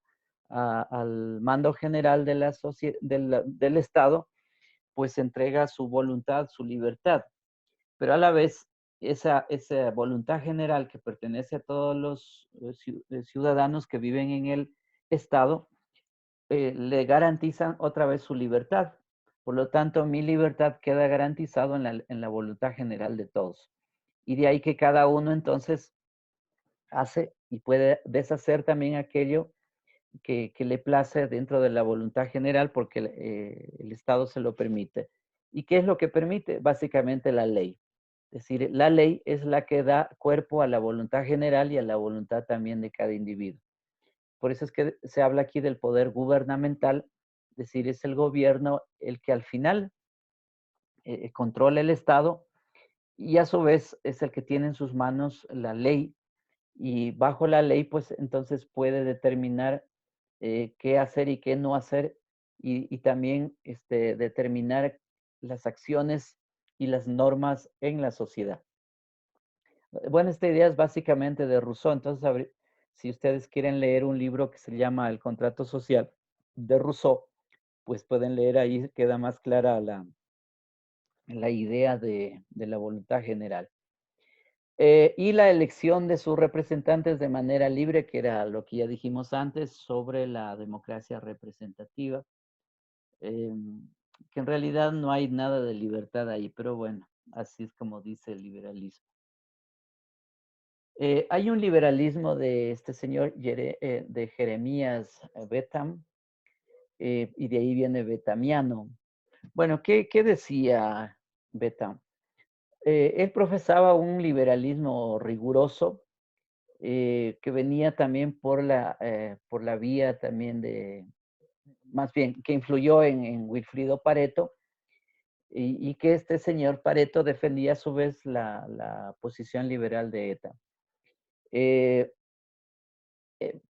al mando general de del Estado, pues entrega su voluntad, su libertad. Pero a la vez, esa voluntad general que pertenece a todos los ciudadanos que viven en el Estado, le garantizan otra vez su libertad. Por lo tanto, mi libertad queda garantizado en la voluntad general de todos. Y de ahí que cada uno entonces hace y puede deshacer también aquello que le place dentro de la voluntad general porque el Estado se lo permite. ¿Y qué es lo que permite? Básicamente la ley. Es decir, la ley es la que da cuerpo a la voluntad general y a la voluntad también de cada individuo. Por eso es que se habla aquí del poder gubernamental, es decir, es el gobierno el que al final controla el Estado y a su vez es el que tiene en sus manos la ley y bajo la ley, pues entonces puede determinar qué hacer y qué no hacer y también determinar las acciones y las normas en la sociedad. Bueno, esta idea es básicamente de Rousseau, entonces si ustedes quieren leer un libro que se llama El contrato social de Rousseau, pues pueden leer ahí, queda más clara la idea de la voluntad general. Y la elección de sus representantes de manera libre, que era lo que ya dijimos antes sobre la democracia representativa, que en realidad no hay nada de libertad ahí, pero bueno, así es como dice el liberalismo. Hay un liberalismo de este señor de Jeremías Bentham, y de ahí viene betamiano. Bueno, ¿qué decía Bentham? Él profesaba un liberalismo riguroso, que venía también por la vía también más bien, que influyó en Wilfrido Pareto, y que este señor Pareto defendía a su vez la posición liberal de ETA.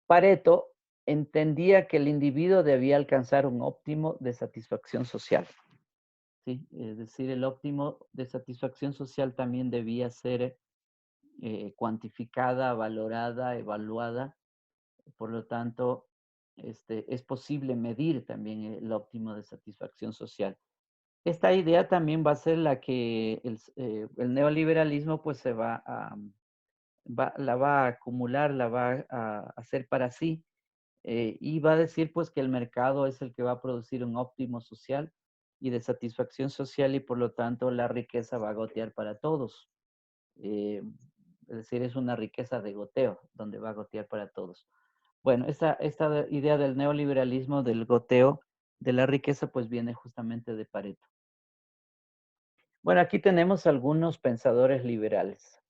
Pareto entendía que el individuo debía alcanzar un óptimo de satisfacción social. ¿Sí? Es decir, el óptimo de satisfacción social también debía ser cuantificada, valorada, evaluada. Por lo tanto, es posible medir también el óptimo de satisfacción social. Esta idea también va a ser la que el neoliberalismo pues la va a acumular, la va a hacer para sí, y va a decir pues que el mercado es el que va a producir un óptimo social y de satisfacción social y por lo tanto la riqueza va a gotear para todos. Eh, es decir, es una riqueza de goteo, donde va a gotear para todos. Bueno, esta idea del neoliberalismo, del goteo de la riqueza, pues viene justamente de Pareto. Bueno, aquí tenemos algunos pensadores liberales.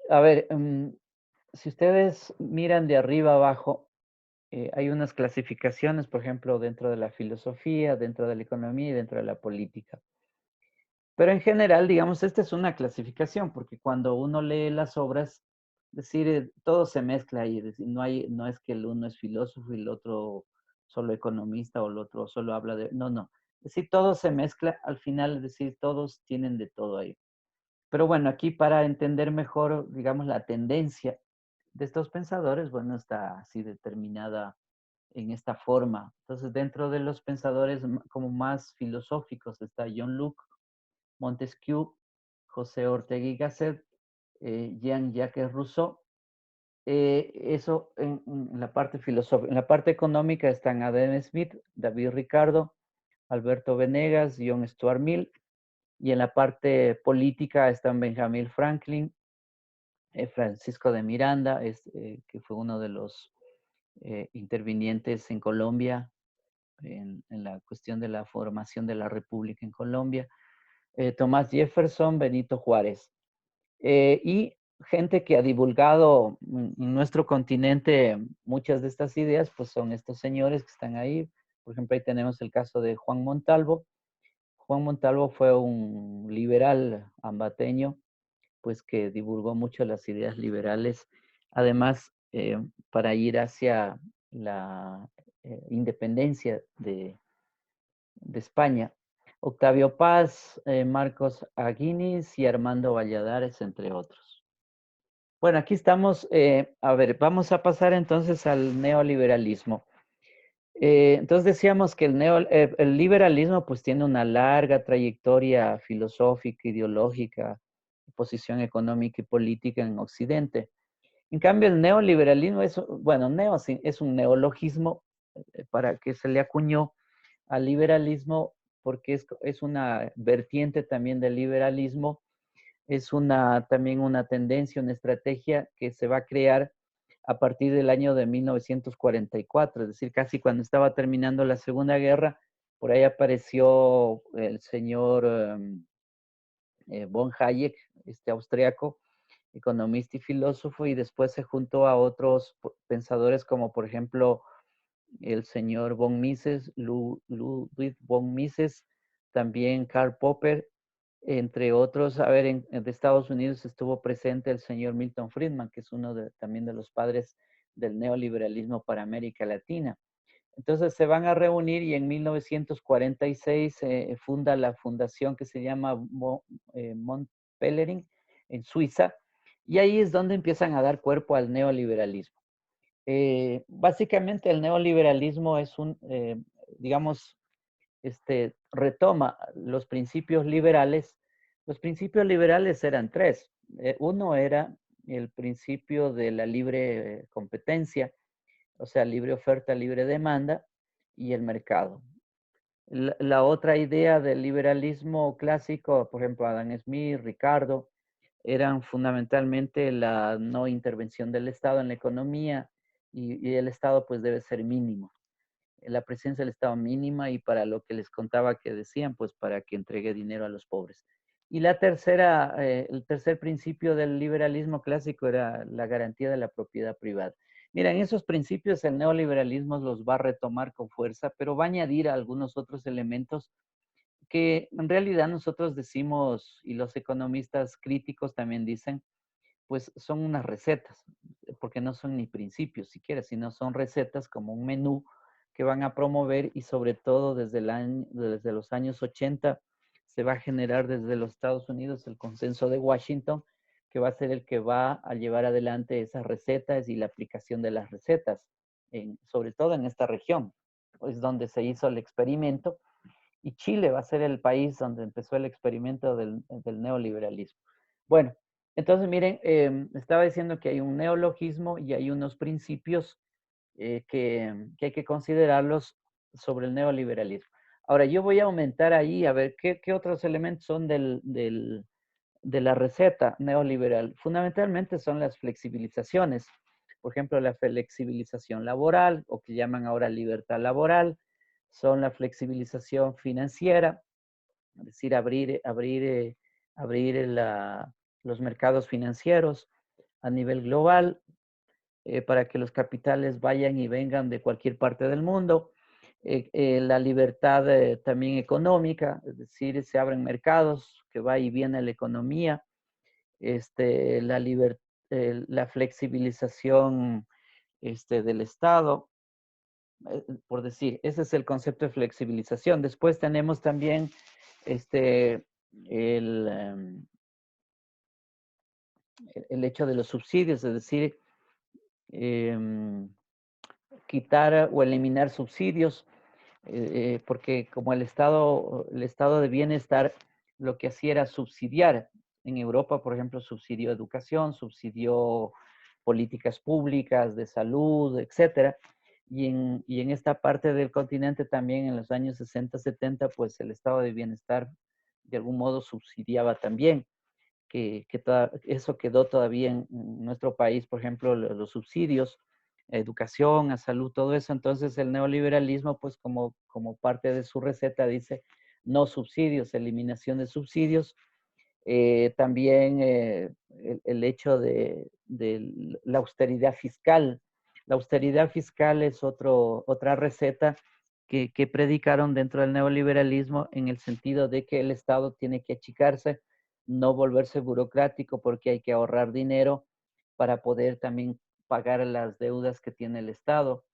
A ver, si ustedes miran de arriba abajo, hay unas clasificaciones, por ejemplo, dentro de la filosofía, dentro de la economía y dentro de la política. Pero en general, digamos, esta es una clasificación, porque cuando uno lee las obras, es decir, todo se mezcla ahí, es decir, no es que el uno es filósofo y el otro solo economista o el otro solo habla de, no. Es decir, todo se mezcla al final, es decir, todos tienen de todo ahí. Pero bueno, aquí para entender mejor, digamos, la tendencia de estos pensadores, bueno, está así determinada en esta forma. Entonces, dentro de los pensadores como más filosóficos está John Locke, Montesquieu, José Ortega y Gasset, Jean-Jacques Rousseau. Eso en la parte filosófica. En la parte económica están Adam Smith, David Ricardo, Alberto Venegas, John Stuart Mill. Y en la parte política están Benjamin Franklin, Francisco de Miranda, que fue uno de los intervinientes en Colombia en la cuestión de la formación de la República en Colombia, Thomas Jefferson, Benito Juárez. Y gente que ha divulgado en nuestro continente muchas de estas ideas, pues son estos señores que están ahí. Por ejemplo, ahí tenemos el caso de Juan Montalvo. Juan Montalvo fue un liberal ambateño, pues que divulgó mucho las ideas liberales, además para ir hacia la independencia de España. Octavio Paz, Marcos Aguinis y Armando Valladares, entre otros. Bueno, aquí estamos, a ver, vamos a pasar entonces al neoliberalismo. Entonces decíamos que el liberalismo pues tiene una larga trayectoria filosófica, ideológica, posición económica y política en Occidente. En cambio, el neoliberalismo es, bueno, es un neologismo para que se le acuñó al liberalismo porque es una vertiente también del liberalismo, es también una tendencia, una estrategia que se va a crear a partir del año de 1944, es decir, casi cuando estaba terminando la Segunda Guerra, por ahí apareció el señor von Hayek, este austriaco, economista y filósofo, y después se juntó a otros pensadores como por ejemplo el señor von Mises, Ludwig von Mises, también Karl Popper, entre otros. A ver, de Estados Unidos estuvo presente el señor Milton Friedman, que es uno también de los padres del neoliberalismo para América Latina. Entonces se van a reunir y en 1946 funda la fundación que se llama Mont Pelerin en Suiza, y ahí es donde empiezan a dar cuerpo al neoliberalismo. Básicamente el neoliberalismo es digamos, retoma los principios liberales. Los principios liberales eran tres. Uno era el principio de la libre competencia, o sea, libre oferta, libre demanda y el mercado. La otra idea del liberalismo clásico, por ejemplo, Adam Smith, Ricardo, eran fundamentalmente la no intervención del Estado en la economía y el Estado pues debe ser mínimo. La presencia del Estado mínima y para lo que les contaba que decían, pues para que entregue dinero a los pobres. Y el tercer principio del liberalismo clásico era la garantía de la propiedad privada. Mira, en esos principios el neoliberalismo los va a retomar con fuerza, pero va a añadir algunos otros elementos que en realidad nosotros decimos, y los economistas críticos también dicen, pues son unas recetas, porque no son ni principios siquiera, sino son recetas como un menú que van a promover y sobre todo desde los años 80 se va a generar desde los Estados Unidos el consenso de Washington, que va a ser el que va a llevar adelante esas recetas y la aplicación de las recetas, sobre todo en esta región, es donde se hizo el experimento, y Chile va a ser el país donde empezó el experimento del neoliberalismo. Bueno, entonces miren, estaba diciendo que hay un neologismo y hay unos principios que hay que considerarlos sobre el neoliberalismo. Ahora, yo voy a aumentar ahí a ver qué otros elementos son de la receta neoliberal. Fundamentalmente son las flexibilizaciones. por ejemplo, la flexibilización laboral, o que llaman ahora libertad laboral, son la flexibilización financiera, es decir, abrir los mercados financieros a nivel global para que los capitales vayan y vengan de cualquier parte del mundo. La libertad también económica, es decir, se abren mercados, que va y viene la economía, la flexibilización del Estado, por decir, ese es el concepto de flexibilización. Después tenemos también el, em, el hecho de los subsidios, es decir, quitar o eliminar subsidios, porque como el estado de bienestar lo que hacía era subsidiar. En Europa, por ejemplo, subsidió educación, subsidió políticas públicas de salud, etcétera. Y en esta parte del continente también en los años 60, 70, pues el estado de bienestar de algún modo subsidiaba también, eso quedó todavía en nuestro país, por ejemplo, los subsidios a educación, a salud, todo eso. Entonces el neoliberalismo, pues como parte de su receta dice, no subsidios, eliminación de subsidios. También el hecho de la austeridad fiscal. La austeridad fiscal es otra receta que predicaron dentro del neoliberalismo en el sentido de que el Estado tiene que achicarse, no volverse burocrático porque hay que ahorrar dinero para poder también pagar las deudas que tiene el Estado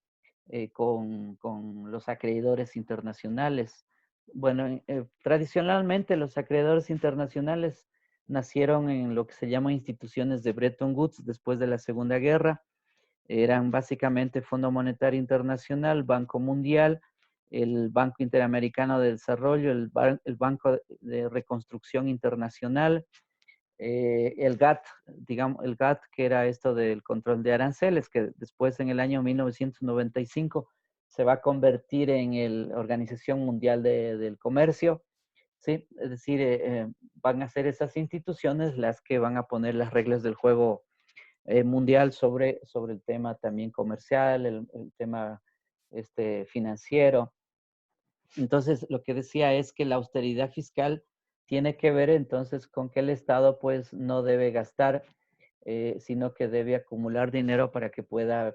con los acreedores internacionales. Bueno, tradicionalmente los acreedores internacionales nacieron en lo que se llama instituciones de Bretton Woods después de la Segunda Guerra. Eran básicamente Fondo Monetario Internacional, Banco Mundial, el Banco Interamericano de Desarrollo, el Banco de Reconstrucción Internacional, el GATT, digamos, el GATT, que era esto del control de aranceles, que después en el año 1995 se va a convertir en la Organización Mundial del Comercio, ¿sí? Es decir, van a ser esas instituciones las que van a poner las reglas del juego mundial sobre el tema también comercial, el tema financiero. Entonces, lo que decía es que la austeridad fiscal tiene que ver entonces con que el Estado pues no debe gastar, sino que debe acumular dinero para que pueda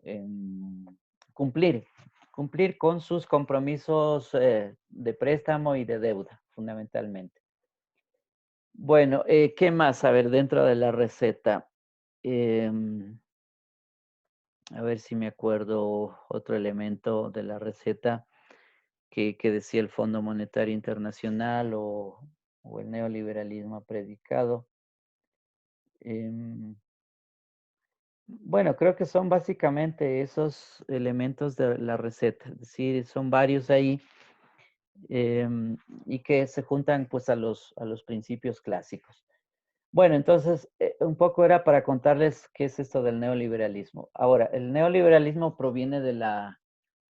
em, cumplir, cumplir con sus compromisos de préstamo y de deuda, fundamentalmente. Bueno, ¿qué más? A ver, dentro de la receta. A ver si me acuerdo otro elemento de la receta que decía el Fondo Monetario Internacional o el neoliberalismo predicado. Bueno, creo que son básicamente esos elementos de la receta, es decir, son varios ahí y que se juntan pues a los principios clásicos. Bueno, entonces un poco era para contarles qué es esto del neoliberalismo. Ahora, el neoliberalismo proviene de la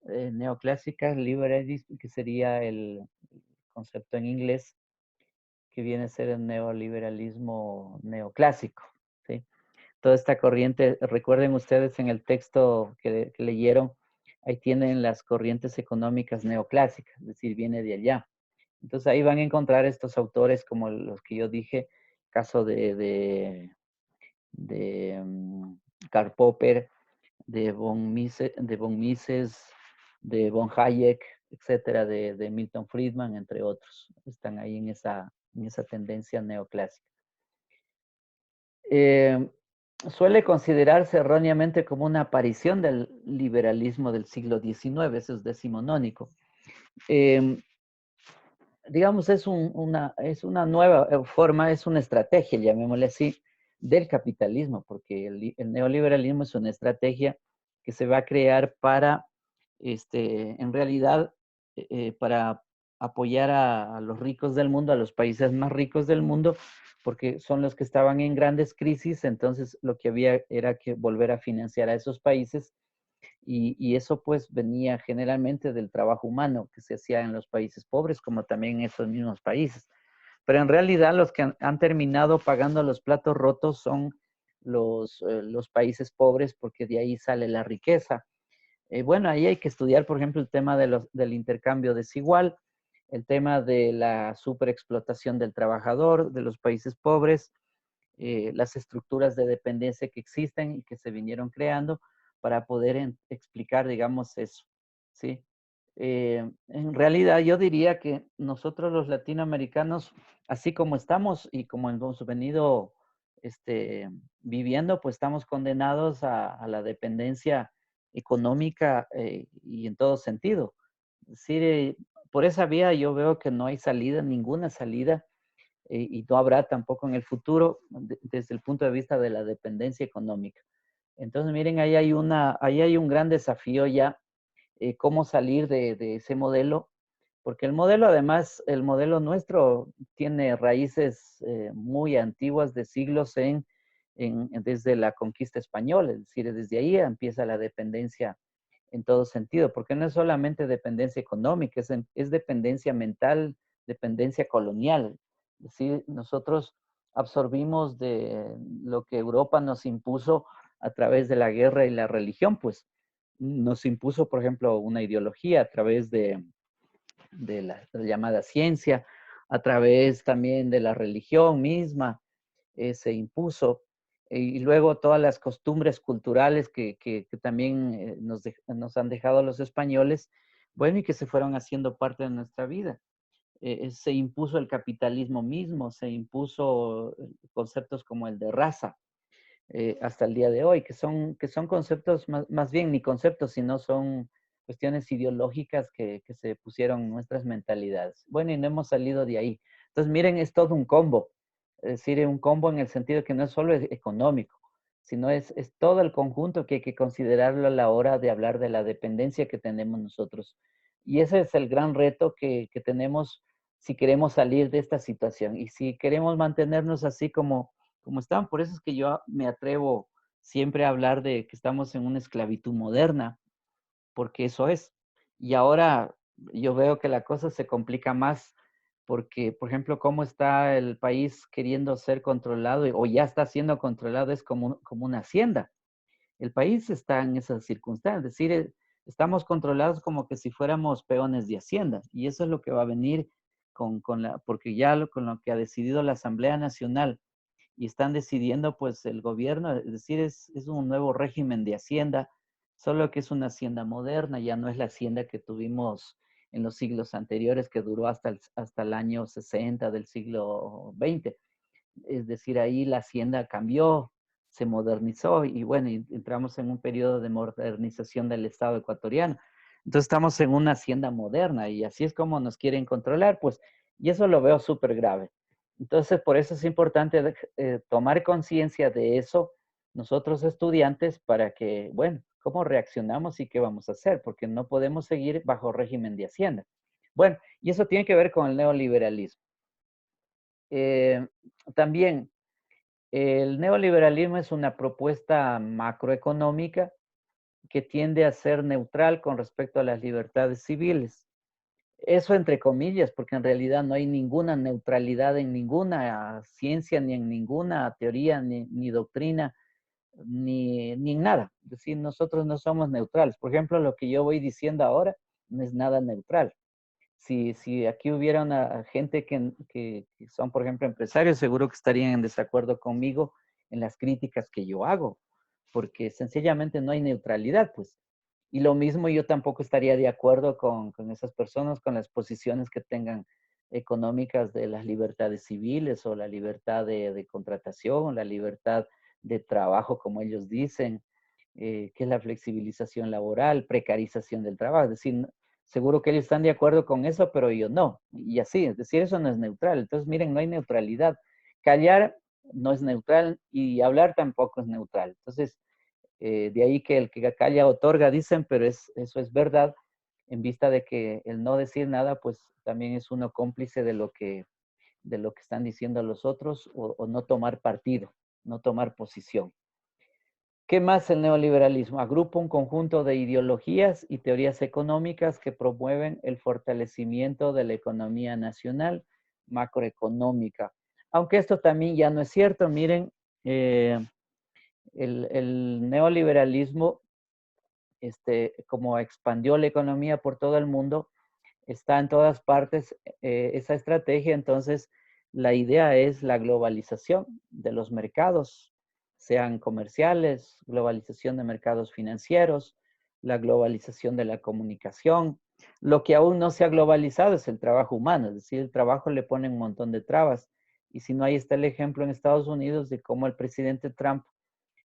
neoclásica liberalism, que sería el concepto en inglés, que viene a ser el neoliberalismo neoclásico, ¿sí? Toda esta corriente, recuerden ustedes en el texto que leyeron, ahí tienen las corrientes económicas neoclásicas, es decir, viene de allá. Entonces ahí van a encontrar estos autores como los que yo dije, caso de Karl Popper, de von Mises, de von Hayek, etcétera, de Milton Friedman, entre otros. Están ahí en esa tendencia neoclásica. Suele considerarse erróneamente como una aparición del liberalismo del siglo XIX, eso es decimonónico. Digamos, es una nueva forma, es una estrategia, llamémosle así, del capitalismo, porque el neoliberalismo es una estrategia que se va a crear para, en realidad, para apoyar a los ricos del mundo, a los países más ricos del mundo, porque son los que estaban en grandes crisis, entonces lo que había era que volver a financiar a esos países y eso pues venía generalmente del trabajo humano que se hacía en los países pobres como también en esos mismos países. Pero en realidad los que han terminado pagando los platos rotos son los países pobres, porque de ahí sale la riqueza. Bueno, ahí hay que estudiar, por ejemplo, el tema del intercambio desigual, el tema de la superexplotación del trabajador, de los países pobres, las estructuras de dependencia que existen y que se vinieron creando para poder explicar, digamos, eso, ¿sí? En realidad yo diría que nosotros los latinoamericanos, así como estamos y como hemos venido viviendo, pues estamos condenados a la dependencia económica y en todo sentido. Es decir, por esa vía yo veo que no hay salida, ninguna salida, y no habrá tampoco en el futuro desde el punto de vista de la dependencia económica. Entonces, miren, ahí hay un gran desafío ya, cómo salir de ese modelo, porque el modelo, además, el modelo nuestro tiene raíces muy antiguas de siglos desde la conquista española, es decir, desde ahí empieza la dependencia en todo sentido, porque no es solamente dependencia económica, es dependencia mental, dependencia colonial. Es decir, nosotros absorbimos de lo que Europa nos impuso a través de la guerra y la religión, pues nos impuso, por ejemplo, una ideología a través de la llamada ciencia, a través también de la religión misma, se impuso. Y luego todas las costumbres culturales que también nos han dejado los españoles, bueno, y que se fueron haciendo parte de nuestra vida. Se impuso el capitalismo mismo, se impuso conceptos como el de raza, hasta el día de hoy, que son conceptos, más bien ni conceptos, sino son cuestiones ideológicas que se pusieron en nuestras mentalidades. Bueno, y no hemos salido de ahí. Entonces, miren, es todo un combo. Es decir, un combo en el sentido que no es solo económico, sino es todo el conjunto que hay que considerarlo a la hora de hablar de la dependencia que tenemos nosotros. Y ese es el gran reto que tenemos si queremos salir de esta situación y si queremos mantenernos así como están. Por eso es que yo me atrevo siempre a hablar de que estamos en una esclavitud moderna, porque eso es. Y ahora yo veo que la cosa se complica más porque, por ejemplo, cómo está el país queriendo ser controlado o ya está siendo controlado es como una hacienda. El país está en esas circunstancias, es decir, estamos controlados como que si fuéramos peones de hacienda y eso es lo que va a venir porque ya con lo que ha decidido la Asamblea Nacional y están decidiendo pues el gobierno, es decir, es un nuevo régimen de hacienda, solo que es una hacienda moderna, ya no es la hacienda que tuvimos en los siglos anteriores que duró hasta el año 60 del siglo XX. Es decir, ahí la hacienda cambió, se modernizó y bueno, entramos en un periodo de modernización del Estado ecuatoriano. Entonces estamos en una hacienda moderna y así es como nos quieren controlar, pues, y eso lo veo súper grave. Entonces, por eso es importante tomar conciencia de eso nosotros estudiantes para que, bueno, cómo reaccionamos y qué vamos a hacer, porque no podemos seguir bajo régimen de hacienda. Bueno, y eso tiene que ver con el neoliberalismo. Eh, También el neoliberalismo es una propuesta macroeconómica que tiende a ser neutral con respecto a las libertades civiles. Eso entre comillas, porque en realidad no hay ninguna neutralidad en ninguna ciencia, ni en ninguna teoría, ni doctrina, ni en nada. Es decir, nosotros no somos neutrales. Por ejemplo, lo que yo voy diciendo ahora no es nada neutral. Si aquí hubiera una gente que son, por ejemplo, empresarios, seguro que estarían en desacuerdo conmigo en las críticas que yo hago, porque sencillamente no hay neutralidad, pues. Y lo mismo yo tampoco estaría de acuerdo con esas personas, con las posiciones que tengan económicas de las libertades civiles o la libertad de contratación, la libertad de trabajo, como ellos dicen, que es la flexibilización laboral, precarización del trabajo. Es decir, seguro que ellos están de acuerdo con eso, pero yo no. Y así, es decir, eso no es neutral. Entonces, miren, no hay neutralidad. Callar no es neutral y hablar tampoco es neutral. Entonces, de ahí que el que calla otorga, dicen, pero eso es verdad, en vista de que el no decir nada, pues también es uno cómplice de lo que están diciendo los otros o no tomar partido, no tomar posición. ¿Qué más el neoliberalismo? Agrupa un conjunto de ideologías y teorías económicas que promueven el fortalecimiento de la economía nacional macroeconómica. Aunque esto también ya no es cierto, miren, El neoliberalismo, como expandió la economía por todo el mundo, está en todas partes esa estrategia. Entonces, la idea es la globalización de los mercados, sean comerciales, globalización de mercados financieros, la globalización de la comunicación. Lo que aún no se ha globalizado es el trabajo humano, es decir, el trabajo le pone un montón de trabas. Y si no, ahí está el ejemplo en Estados Unidos de cómo el presidente Trump,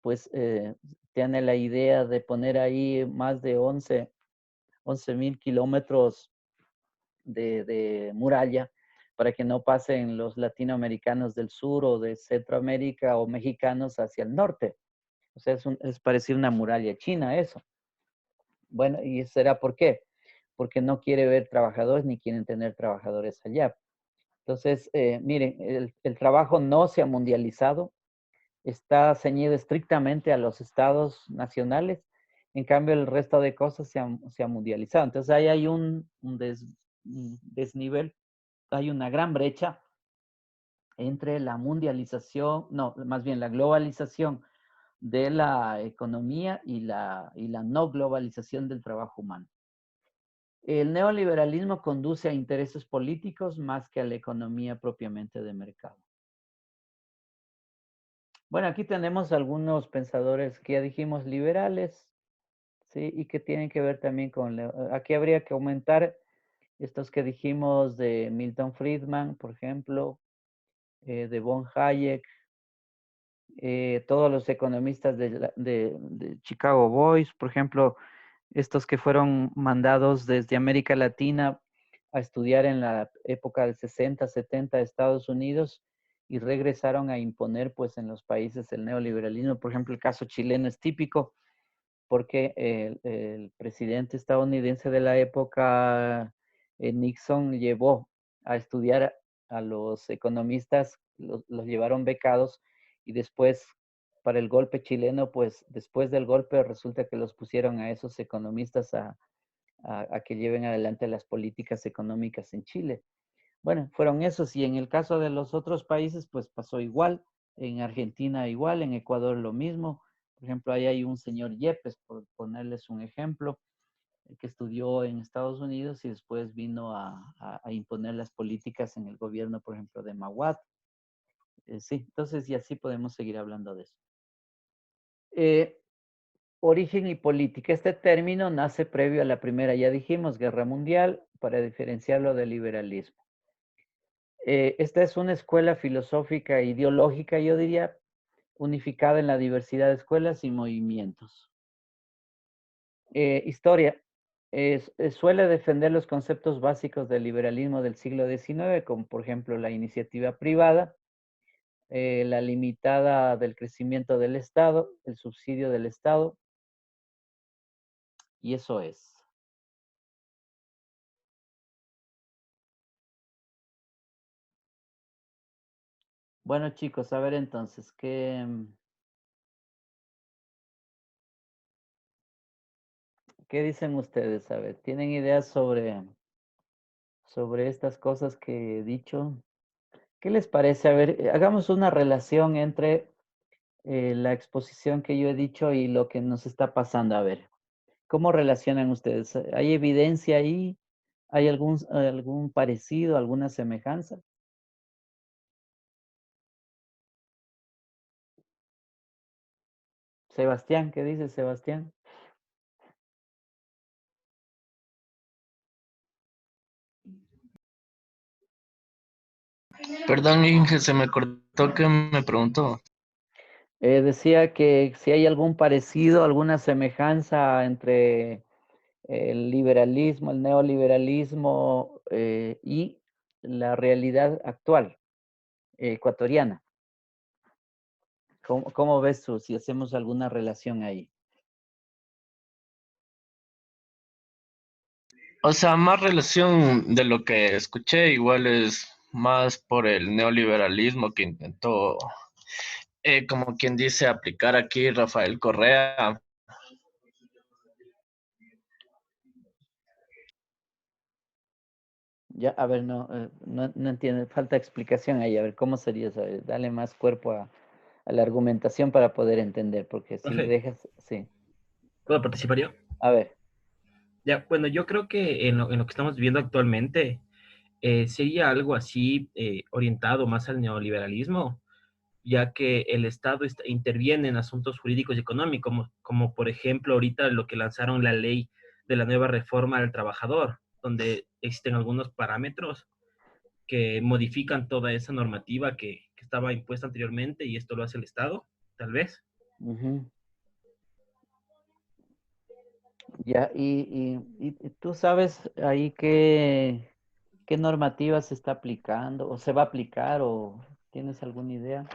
pues, tiene la idea de poner ahí más de 11,000 kilómetros de muralla para que no pasen los latinoamericanos del sur o de Centroamérica o mexicanos hacia el norte. O sea, es parecer una muralla china eso. Bueno, ¿y será por qué? Porque no quiere ver trabajadores ni quieren tener trabajadores allá. Entonces, miren, el trabajo no se ha mundializado, está ceñido estrictamente a los estados nacionales. En cambio, el resto de cosas se ha mundializado. Entonces, ahí hay un desnivel, hay una gran brecha entre la mundialización, no, más bien la globalización de la economía y la no globalización del trabajo humano. El neoliberalismo conduce a intereses políticos más que a la economía propiamente de mercado. Bueno, aquí tenemos algunos pensadores que ya dijimos liberales, ¿sí? Y que tienen que ver también con, aquí habría que aumentar estos que dijimos de Milton Friedman, por ejemplo, de von Hayek, todos los economistas de Chicago Boys, por ejemplo, estos que fueron mandados desde América Latina a estudiar en la época del 60, 70 de Estados Unidos y regresaron a imponer pues en los países el neoliberalismo. Por ejemplo, el caso chileno es típico porque el presidente estadounidense de la época, Nixon, llevó a estudiar a los economistas, los llevaron becados y después, para el golpe chileno, pues después del golpe resulta que los pusieron a esos economistas a que lleven adelante las políticas económicas en Chile. Bueno, fueron esos y en el caso de los otros países, pues pasó igual. En Argentina igual, en Ecuador lo mismo. Por ejemplo, ahí hay un señor Yepes, por ponerles un ejemplo, que estudió en Estados Unidos y después vino a imponer las políticas en el gobierno, por ejemplo, de Maguad. Sí, entonces y así podemos seguir hablando de eso. Origen y política. Este término nace previo a la primera, ya dijimos, guerra mundial, para diferenciarlo del liberalismo. Esta es una escuela filosófica e ideológica, yo diría, unificada en la diversidad de escuelas y movimientos. Historia. Suele defender los conceptos básicos del liberalismo del siglo XIX, como por ejemplo la iniciativa privada, la limitada del crecimiento del Estado, el subsidio del Estado, y eso es. Bueno, chicos, a ver entonces, ¿qué dicen ustedes? A ver, ¿tienen ideas sobre estas cosas que he dicho? ¿Qué les parece? A ver, hagamos una relación entre la exposición que yo he dicho y lo que nos está pasando. A ver, ¿cómo relacionan ustedes? ¿Hay evidencia ahí? ¿Hay algún parecido, alguna semejanza? Sebastián, ¿qué dice Sebastián? Perdón, Inge, se me cortó que me preguntó. Decía que si hay algún parecido, alguna semejanza entre el liberalismo, el neoliberalismo y la realidad actual ecuatoriana. ¿Cómo ves tú si hacemos alguna relación ahí? O sea, más relación de lo que escuché, igual es más por el neoliberalismo que intentó, como quien dice, aplicar aquí Rafael Correa. Ya, a ver, no entiendo, falta explicación ahí, a ver, ¿cómo sería eso? A ver, dale más cuerpo la argumentación para poder entender, porque si le Profe, dejas, sí. ¿puedo participar yo? A ver. Ya, bueno, yo creo que en lo que estamos viviendo actualmente sería algo así orientado más al neoliberalismo, ya que el Estado interviene en asuntos jurídicos y económicos, como por ejemplo ahorita lo que lanzaron la ley de la nueva reforma del trabajador, donde existen algunos parámetros que modifican toda esa normativa que estaba impuesta anteriormente y esto lo hace el Estado, tal vez. Ujú. Ya, y tú sabes ahí qué normativa se está aplicando, o se va a aplicar, o tienes alguna idea.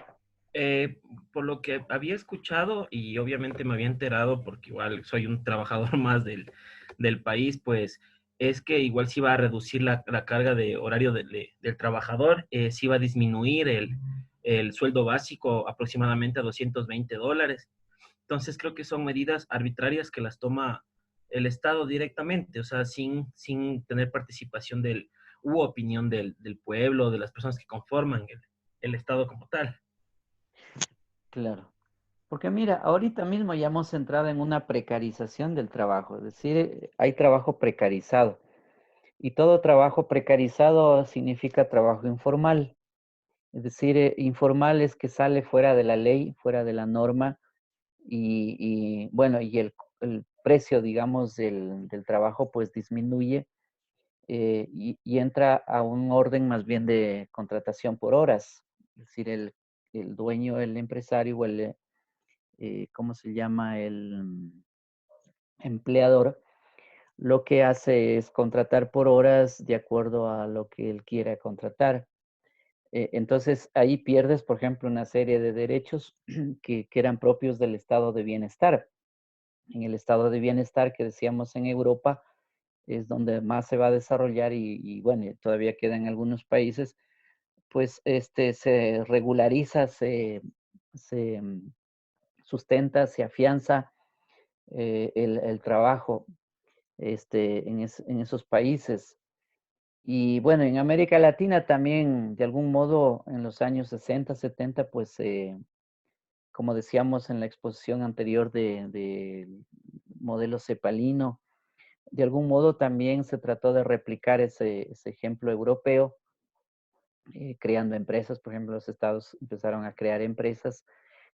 Eh, por lo que había escuchado y obviamente me había enterado, porque igual soy un trabajador más del país, pues es que igual se iba a reducir la carga de horario del trabajador, se iba a disminuir el sueldo básico aproximadamente a $220. Entonces creo que son medidas arbitrarias que las toma el Estado directamente, o sea, sin tener participación u opinión del pueblo, de las personas que conforman el Estado como tal. Claro. Porque mira, ahorita mismo ya hemos entrado en una precarización del trabajo, es decir, hay trabajo precarizado. Y todo trabajo precarizado significa trabajo informal. Es decir, informal es que sale fuera de la ley, fuera de la norma, bueno, y el precio, digamos, del trabajo pues disminuye, y entra a un orden más bien de contratación por horas. Es decir, el dueño, el empresario o ¿cómo se llama? El empleador, lo que hace es contratar por horas de acuerdo a lo que él quiera contratar. Entonces, ahí pierdes, por ejemplo, una serie de derechos que eran propios del estado de bienestar. En el estado de bienestar que decíamos en Europa es donde más se va a desarrollar bueno, todavía queda en algunos países, pues se regulariza, se sustenta, se afianza el trabajo en esos países. Y bueno, en América Latina también, de algún modo, en los años 60, 70, pues, como decíamos en la exposición anterior del modelo cepalino, de algún modo también se trató de replicar ese ejemplo europeo, creando empresas. Por ejemplo, los estados empezaron a crear empresas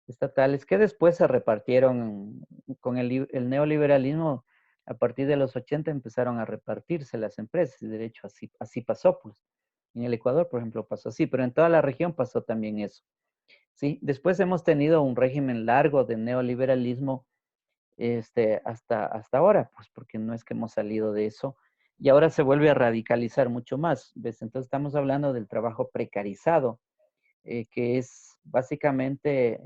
estatales que después se repartieron con el neoliberalismo. A partir de los 80 empezaron a repartirse las empresas, y de hecho así pasó, pues. En el Ecuador, por ejemplo, pasó así, pero en toda la región pasó también eso. ¿Sí? Después hemos tenido un régimen largo de neoliberalismo, hasta ahora, pues porque no es que hemos salido de eso, y ahora se vuelve a radicalizar mucho más, ¿ves? Entonces estamos hablando del trabajo precarizado, que es básicamente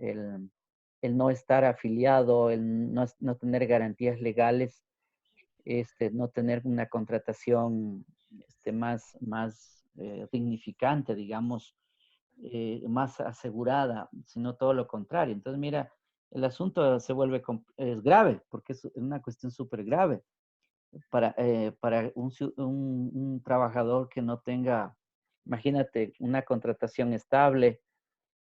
el no estar afiliado, el no tener garantías legales, no tener una contratación más dignificante, digamos, más asegurada, sino todo lo contrario. Entonces, mira, el asunto se vuelve, es grave, porque es una cuestión súper grave para un trabajador que no tenga, imagínate, una contratación estable,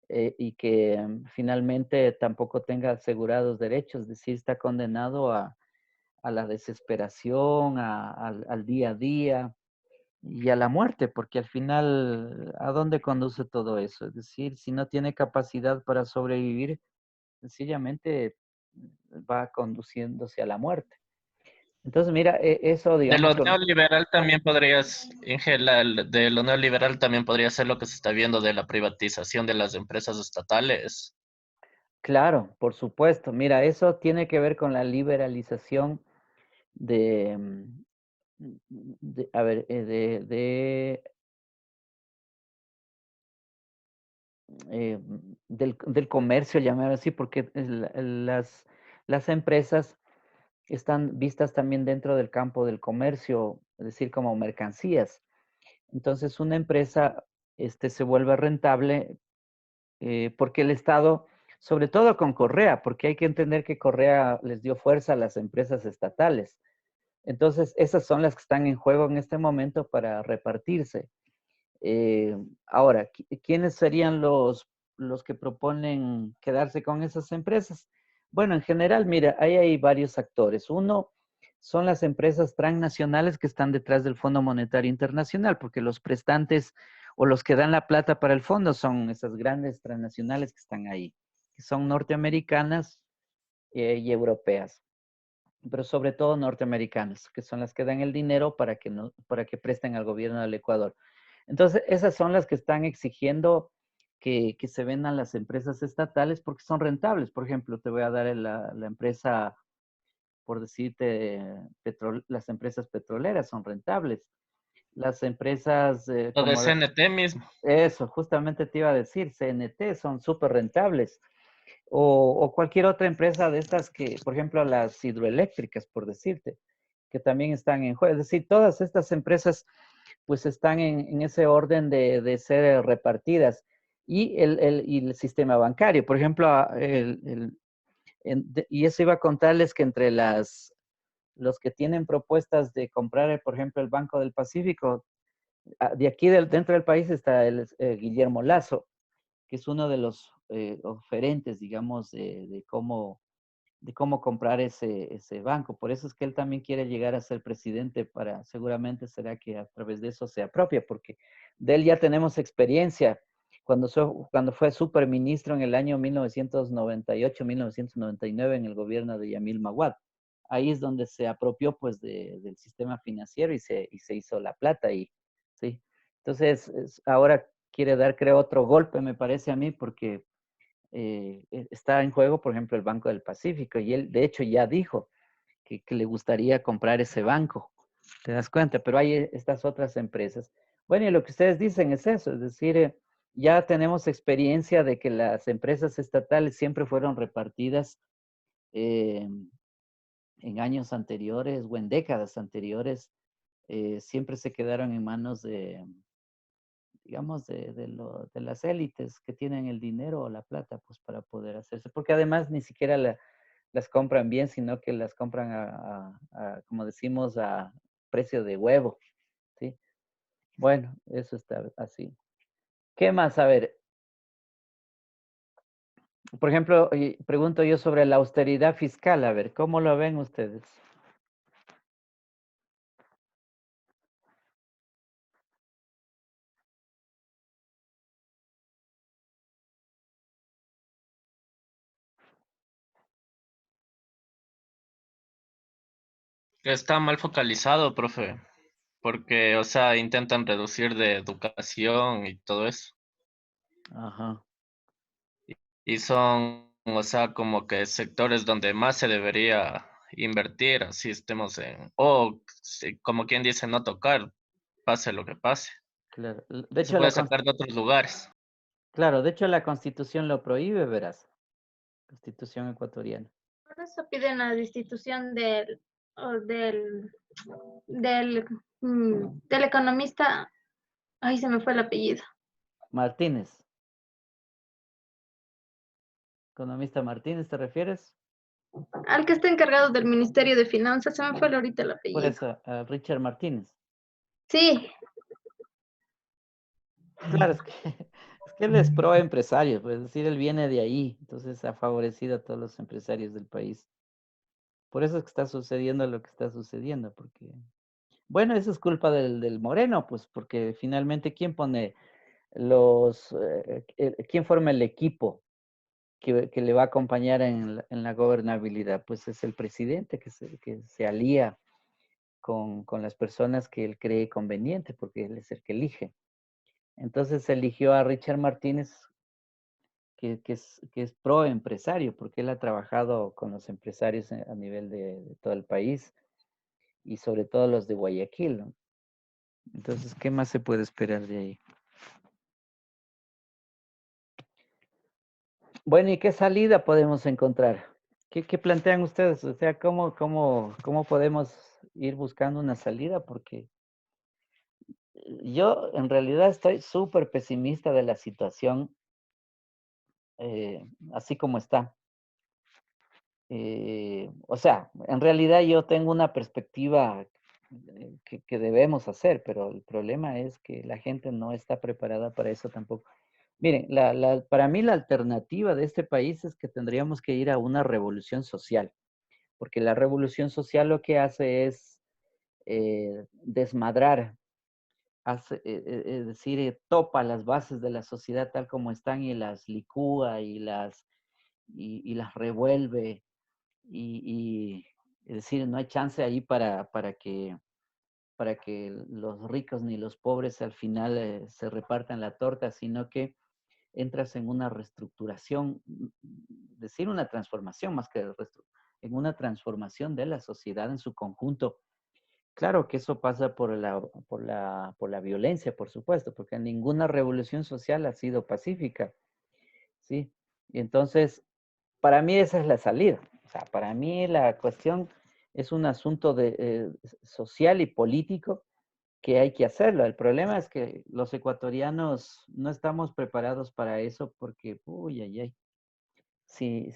y que finalmente tampoco tenga asegurados derechos, es decir, está condenado a la desesperación, al día a día y a la muerte, porque al final, ¿a dónde conduce todo eso? Es decir, si no tiene capacidad para sobrevivir, sencillamente va conduciéndose a la muerte. Entonces, mira, eso, De digamos, lo neoliberal también podrías, Ingela, de lo neoliberal también podría ser lo que se está viendo de la privatización de las empresas estatales. claro, por supuesto. Mira, eso tiene que ver con la liberalización de, a ver, del comercio, llamar así, porque las empresas están vistas también dentro del campo del comercio, es decir, como mercancías. Entonces, una empresa se vuelve rentable, porque el Estado, sobre todo con Correa, porque hay que entender que Correa les dio fuerza a las empresas estatales. Entonces, esas son las que están en juego en este momento para repartirse. Ahora, ¿quiénes serían los que proponen quedarse con esas empresas? Bueno, en general, mira, ahí hay varios actores. Uno son las empresas transnacionales que están detrás del Fondo Monetario Internacional, porque los prestantes o los que dan la plata para el fondo son esas grandes transnacionales que están ahí, que son norteamericanas y europeas, pero sobre todo norteamericanas, que son las que dan el dinero para que, no, para que presten al gobierno del Ecuador. Entonces, esas son las que están exigiendo que se vendan las empresas estatales porque son rentables. Por ejemplo, te voy a dar la empresa, por decirte, las empresas petroleras son rentables. Las empresas Lo de como CNT mismo. eso, justamente te iba a decir, CNT son súper rentables. O cualquier otra empresa de estas que, por ejemplo, las hidroeléctricas, por decirte, que también están en juego. Es decir, todas estas empresas pues están en ese orden de ser repartidas. Y el sistema bancario, por ejemplo, y eso iba a contarles que entre los que tienen propuestas de comprar, por ejemplo, el Banco del Pacífico, de aquí dentro del país está Guillermo Lazo, que es uno de los oferentes, digamos, de cómo comprar ese banco. Por eso es que él también quiere llegar a ser presidente para, seguramente será que a través de eso se apropia, porque de él ya tenemos experiencia. Cuando fue superministro en el año 1998-1999 en el gobierno de Yamil Maguad. Ahí es donde se apropió pues del sistema financiero y se hizo la plata y sí. Entonces, ahora quiere dar, creo, otro golpe, me parece a mí, porque está en juego, por ejemplo, el Banco del Pacífico, y él, de hecho, ya dijo que le gustaría comprar ese banco. ¿Te das cuenta? Pero hay estas otras empresas. Bueno, y lo que ustedes dicen es eso, es decir, ya tenemos experiencia de que las empresas estatales siempre fueron repartidas eh, en años anteriores o en décadas anteriores, siempre se quedaron en manos de, digamos, de las élites que tienen el dinero o la plata, pues para poder hacerse, porque además ni siquiera las compran bien, sino que las compran como decimos, a precio de huevo, ¿sí? Bueno, eso está así. ¿Qué más? A ver, por ejemplo, pregunto yo sobre la austeridad fiscal, a ver, ¿cómo lo ven ustedes? Está mal focalizado, profe, porque, o sea, intentan reducir de educación y todo eso. Ajá, Y son, o sea, como que sectores donde más se debería invertir, así estemos o como quien dice, no tocar, pase lo que pase. claro. De Se hecho, puede sacar de otros lugares. claro, de hecho la Constitución lo prohíbe, verás. Constitución ecuatoriana. Por eso piden la destitución o del, del economista, ay, se me fue el apellido. Martínez. Economista Martínez, ¿te refieres? Al que está encargado del Ministerio de Finanzas, se me fue ahorita el Por apellido. eso, a Richard Martínez. Sí, Claro, es que él es pro empresario, pues, es decir, él viene de ahí, entonces ha favorecido a todos los empresarios del país. Por eso es que está sucediendo lo que está sucediendo, porque, bueno, eso es culpa del Moreno, pues, porque finalmente, ¿quién pone quién forma el equipo que le va a acompañar en la gobernabilidad? Pues es el presidente que se alía con las personas que él cree conveniente, porque él es el que elige. Entonces eligió a Richard Martínez, que es pro empresario, porque él ha trabajado con los empresarios a nivel de todo el país y sobre todo los de Guayaquil, ¿no? Entonces, ¿qué más se puede esperar de ahí? Bueno, ¿y qué salida podemos encontrar? ¿Qué plantean ustedes? O sea, ¿cómo podemos ir buscando una salida? Porque yo en realidad estoy súper pesimista de la situación así como está. O sea, en realidad yo tengo una perspectiva que debemos hacer, pero el problema es que la gente no está preparada para eso tampoco. Miren, para mí la alternativa de este país es que tendríamos que ir a una revolución social, porque la revolución social lo que hace es desmadrar, es decir, topa las bases de la sociedad tal como están y las licúa y las revuelve es decir, no hay chance ahí para que los ricos ni los pobres al final se repartan la torta, sino que entras en una reestructuración, decir una transformación más que en una transformación de la sociedad en su conjunto. Claro que eso pasa por la violencia, por supuesto, porque ninguna revolución social ha sido pacífica, ¿sí? Y entonces, para mí esa es la salida. O sea, para mí la cuestión es un asunto social y político que hay que hacerlo. El problema es que los ecuatorianos no estamos preparados para eso porque, uy, ay, ay, si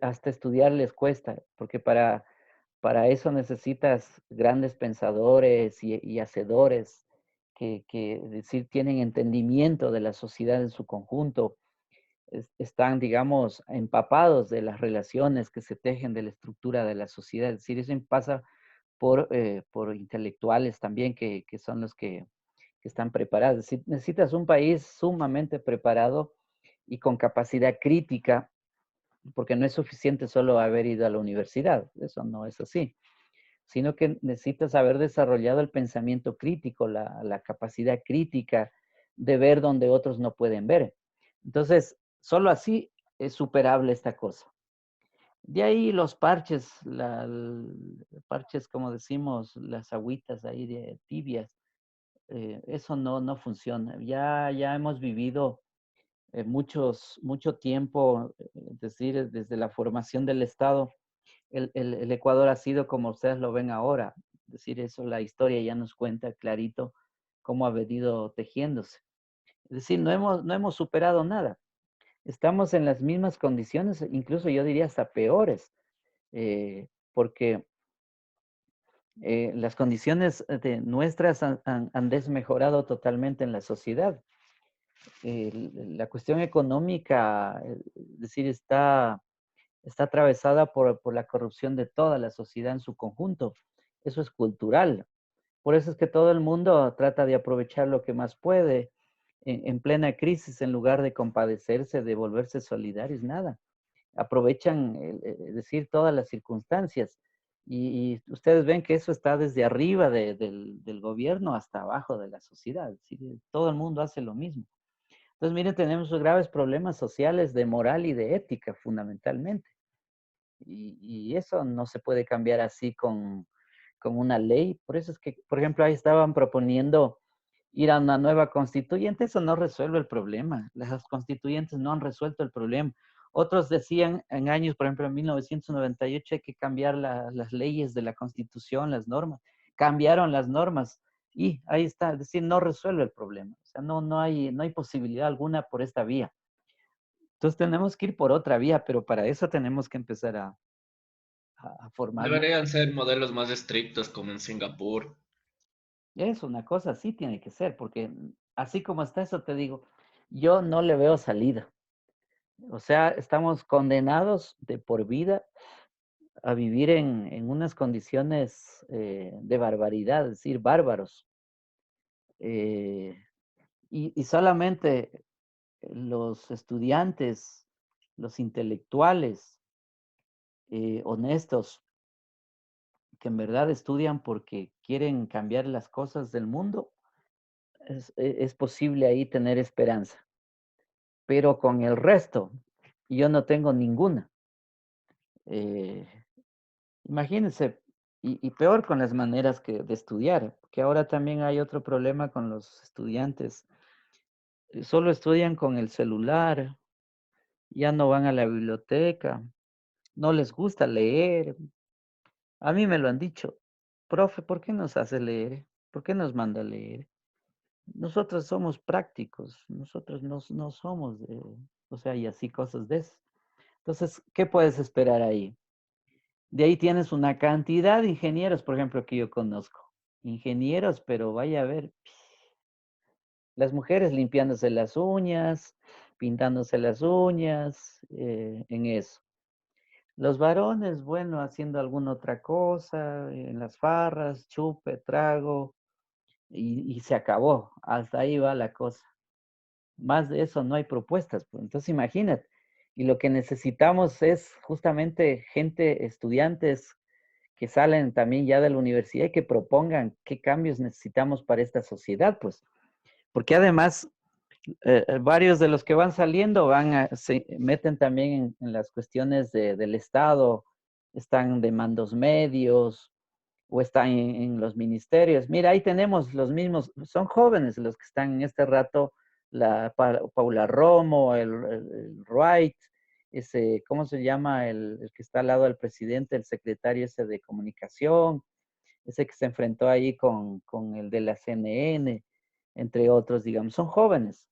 hasta estudiar les cuesta, porque para eso necesitas grandes pensadores y hacedores es decir, tienen entendimiento de la sociedad en su conjunto, están, digamos, empapados de las relaciones que se tejen de la estructura de la sociedad. Es decir, eso pasa por intelectuales también que son los que están preparados. Es decir, necesitas un país sumamente preparado y con capacidad crítica, porque no es suficiente solo haber ido a la universidad, eso no es así, sino que necesitas haber desarrollado el pensamiento crítico, la capacidad crítica de ver donde otros no pueden ver. Entonces, solo así es superable esta cosa. De ahí los parches, parches, como decimos, las agüitas ahí de tibias, eso no funciona. Ya hemos vivido mucho tiempo, es decir, desde la formación del Estado, el Ecuador ha sido como ustedes lo ven ahora. Es decir, eso la historia ya nos cuenta clarito cómo ha venido tejiéndose. Es decir, no hemos superado nada. Estamos en las mismas condiciones, incluso yo diría hasta peores, porque las condiciones nuestras han desmejorado totalmente en la sociedad. La cuestión económica, es decir, está atravesada por la corrupción de toda la sociedad en su conjunto. Eso es cultural. Por eso es que todo el mundo trata de aprovechar lo que más puede en plena crisis, en lugar de compadecerse, de volverse solidarios, nada. Aprovechan, es decir, todas las circunstancias. Y ustedes ven que eso está desde arriba del gobierno hasta abajo de la sociedad. Es decir, todo el mundo hace lo mismo. Entonces, miren, tenemos graves problemas sociales de moral y de ética, fundamentalmente. Y eso no se puede cambiar así con una ley. Por eso es que, por ejemplo, ahí estaban proponiendo ir a una nueva constituyente. Eso no resuelve el problema. Las constituyentes no han resuelto el problema. Otros decían en años, por ejemplo, en 1998 hay que cambiar las leyes de la constitución, las normas. Cambiaron las normas y ahí está, es decir, no resuelve el problema. O sea, no hay posibilidad alguna por esta vía. Entonces tenemos que ir por otra vía, pero para eso tenemos que empezar a formarnos. Deberían ser modelos más estrictos como en Singapur. Es una cosa, así tiene que ser, porque así como está eso, te digo, yo no le veo salida. O sea, estamos condenados de por vida a vivir en unas condiciones de barbaridad, es decir, bárbaros. Eh, y solamente los estudiantes, los intelectuales honestos, que en verdad estudian porque quieren cambiar las cosas del mundo, es posible ahí tener esperanza. Pero con el resto, yo no tengo ninguna. Eh, Imagínense, y peor con las maneras de estudiar, que ahora también hay otro problema con los estudiantes. Solo estudian con el celular, ya no van a la biblioteca, no les gusta leer. A mí me lo han dicho, profe, ¿por qué nos hace leer? ¿Por qué nos manda a leer? Nosotros somos prácticos, nosotros no somos o sea, y así cosas de eso. Entonces, ¿qué puedes esperar ahí? De ahí tienes una cantidad de ingenieros, por ejemplo, que yo conozco. Ingenieros, pero vaya a ver, Las mujeres limpiándose las uñas, pintándose las uñas, en eso. Los varones, bueno, haciendo alguna otra cosa, en las farras, chupe, trago, y se acabó. Hasta ahí va la cosa. Más de eso no hay propuestas, pues. Entonces imagínate. Y lo que necesitamos es justamente gente, estudiantes que salen también ya de la universidad y que propongan qué cambios necesitamos para esta sociedad, pues. Porque además, varios de los que van saliendo se meten también en las cuestiones del Estado, están de mandos medios o están en los ministerios. Mira, ahí tenemos los mismos, son jóvenes los que están en este rato, Paula Romo, el Wright, ese, ¿cómo se llama? El que está al lado del presidente, el secretario ese de comunicación, ese que se enfrentó ahí con el de la CNN, entre otros, digamos, son jóvenes.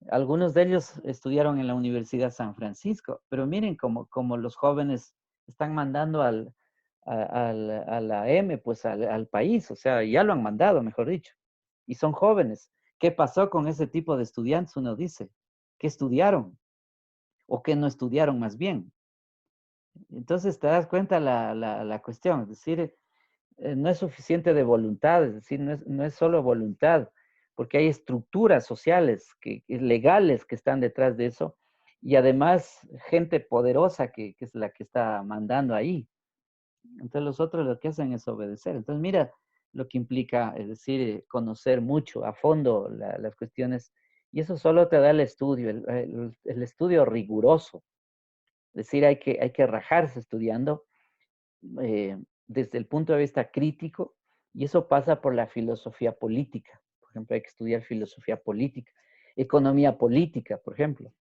Algunos de ellos estudiaron en la Universidad San Francisco, pero miren cómo los jóvenes están mandando a la M, pues al país, o sea, ya lo han mandado, mejor dicho, y son jóvenes. ¿Qué pasó con ese tipo de estudiantes? Uno dice, ¿qué estudiaron? ¿O qué no estudiaron más bien? Entonces te das cuenta la cuestión, es decir, no es suficiente de voluntad, es decir, no es solo voluntad, porque hay estructuras sociales, legales que están detrás de eso, y además gente poderosa que es la que está mandando ahí. Entonces los otros lo que hacen es obedecer. Entonces mira lo que implica, es decir, conocer mucho a fondo las cuestiones, y eso solo te da el estudio, el estudio riguroso. Es decir, hay que rajarse estudiando, desde el punto de vista crítico, y eso pasa por la filosofía política. Por ejemplo, hay que estudiar filosofía política, economía política, por ejemplo.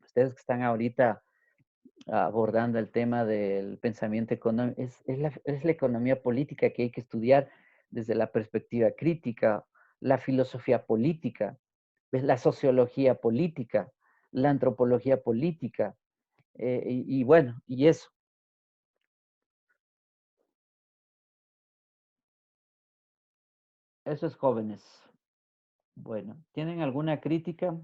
Ustedes que están ahorita abordando el tema del pensamiento económico, es la economía política que hay que estudiar desde la perspectiva crítica, la filosofía política, la sociología política, la antropología política, y bueno, y eso. Eso es jóvenes. Bueno, ¿tienen alguna crítica?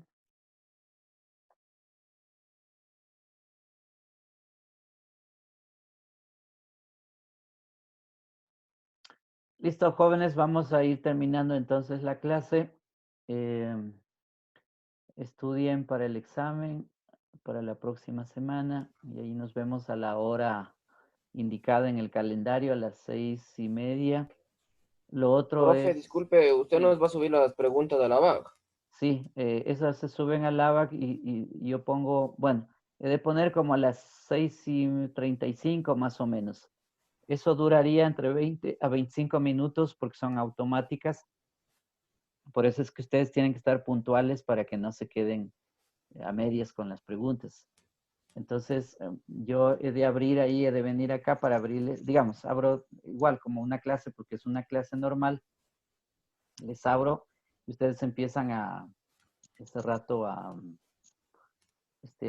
Listo, jóvenes, vamos a ir terminando entonces la clase. Estudien para el examen, para la próxima semana, y ahí nos vemos a la hora indicada en el calendario a las 6:30. Lo otro Profe, es, disculpe, ¿usted sí, nos va a subir las preguntas de la BAG? sí, esas se suben al ABAC y yo pongo, bueno, he de poner como a las 6:35 más o menos. Eso duraría entre 20 a 25 minutos porque son automáticas. Por eso es que ustedes tienen que estar puntuales para que no se queden a medias con las preguntas. Entonces, yo he de abrir ahí, he de venir acá para abrirles, digamos, abro igual como una clase porque es una clase normal. Les abro y ustedes empiezan ese rato a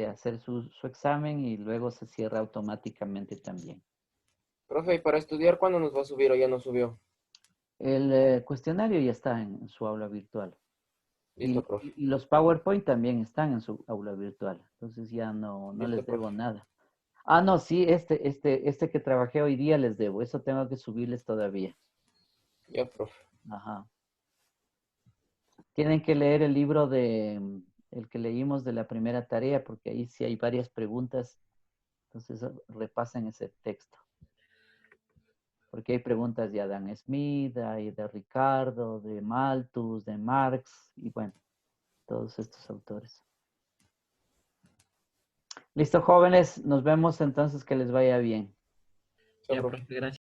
hacer su examen y luego se cierra automáticamente también. Profe, ¿y para estudiar cuándo nos va a subir o ya nos subió? El cuestionario ya está en su aula virtual. Listo, profe. Y los PowerPoint también están en su aula virtual. Entonces ya no Listo, les debo profe. nada. Ah, no, sí, este que trabajé hoy día les debo. Eso tengo que subirles todavía. Ya, profe. Ajá. Tienen que leer el libro el que leímos de la primera tarea, porque ahí sí hay varias preguntas. Entonces repasen ese texto. Porque hay preguntas de Adam Smith, hay de Ricardo, de Malthus, de Marx, y bueno, todos estos autores. Listo, jóvenes, nos vemos entonces, que les vaya bien. Chao, Ya, profe. profe, gracias.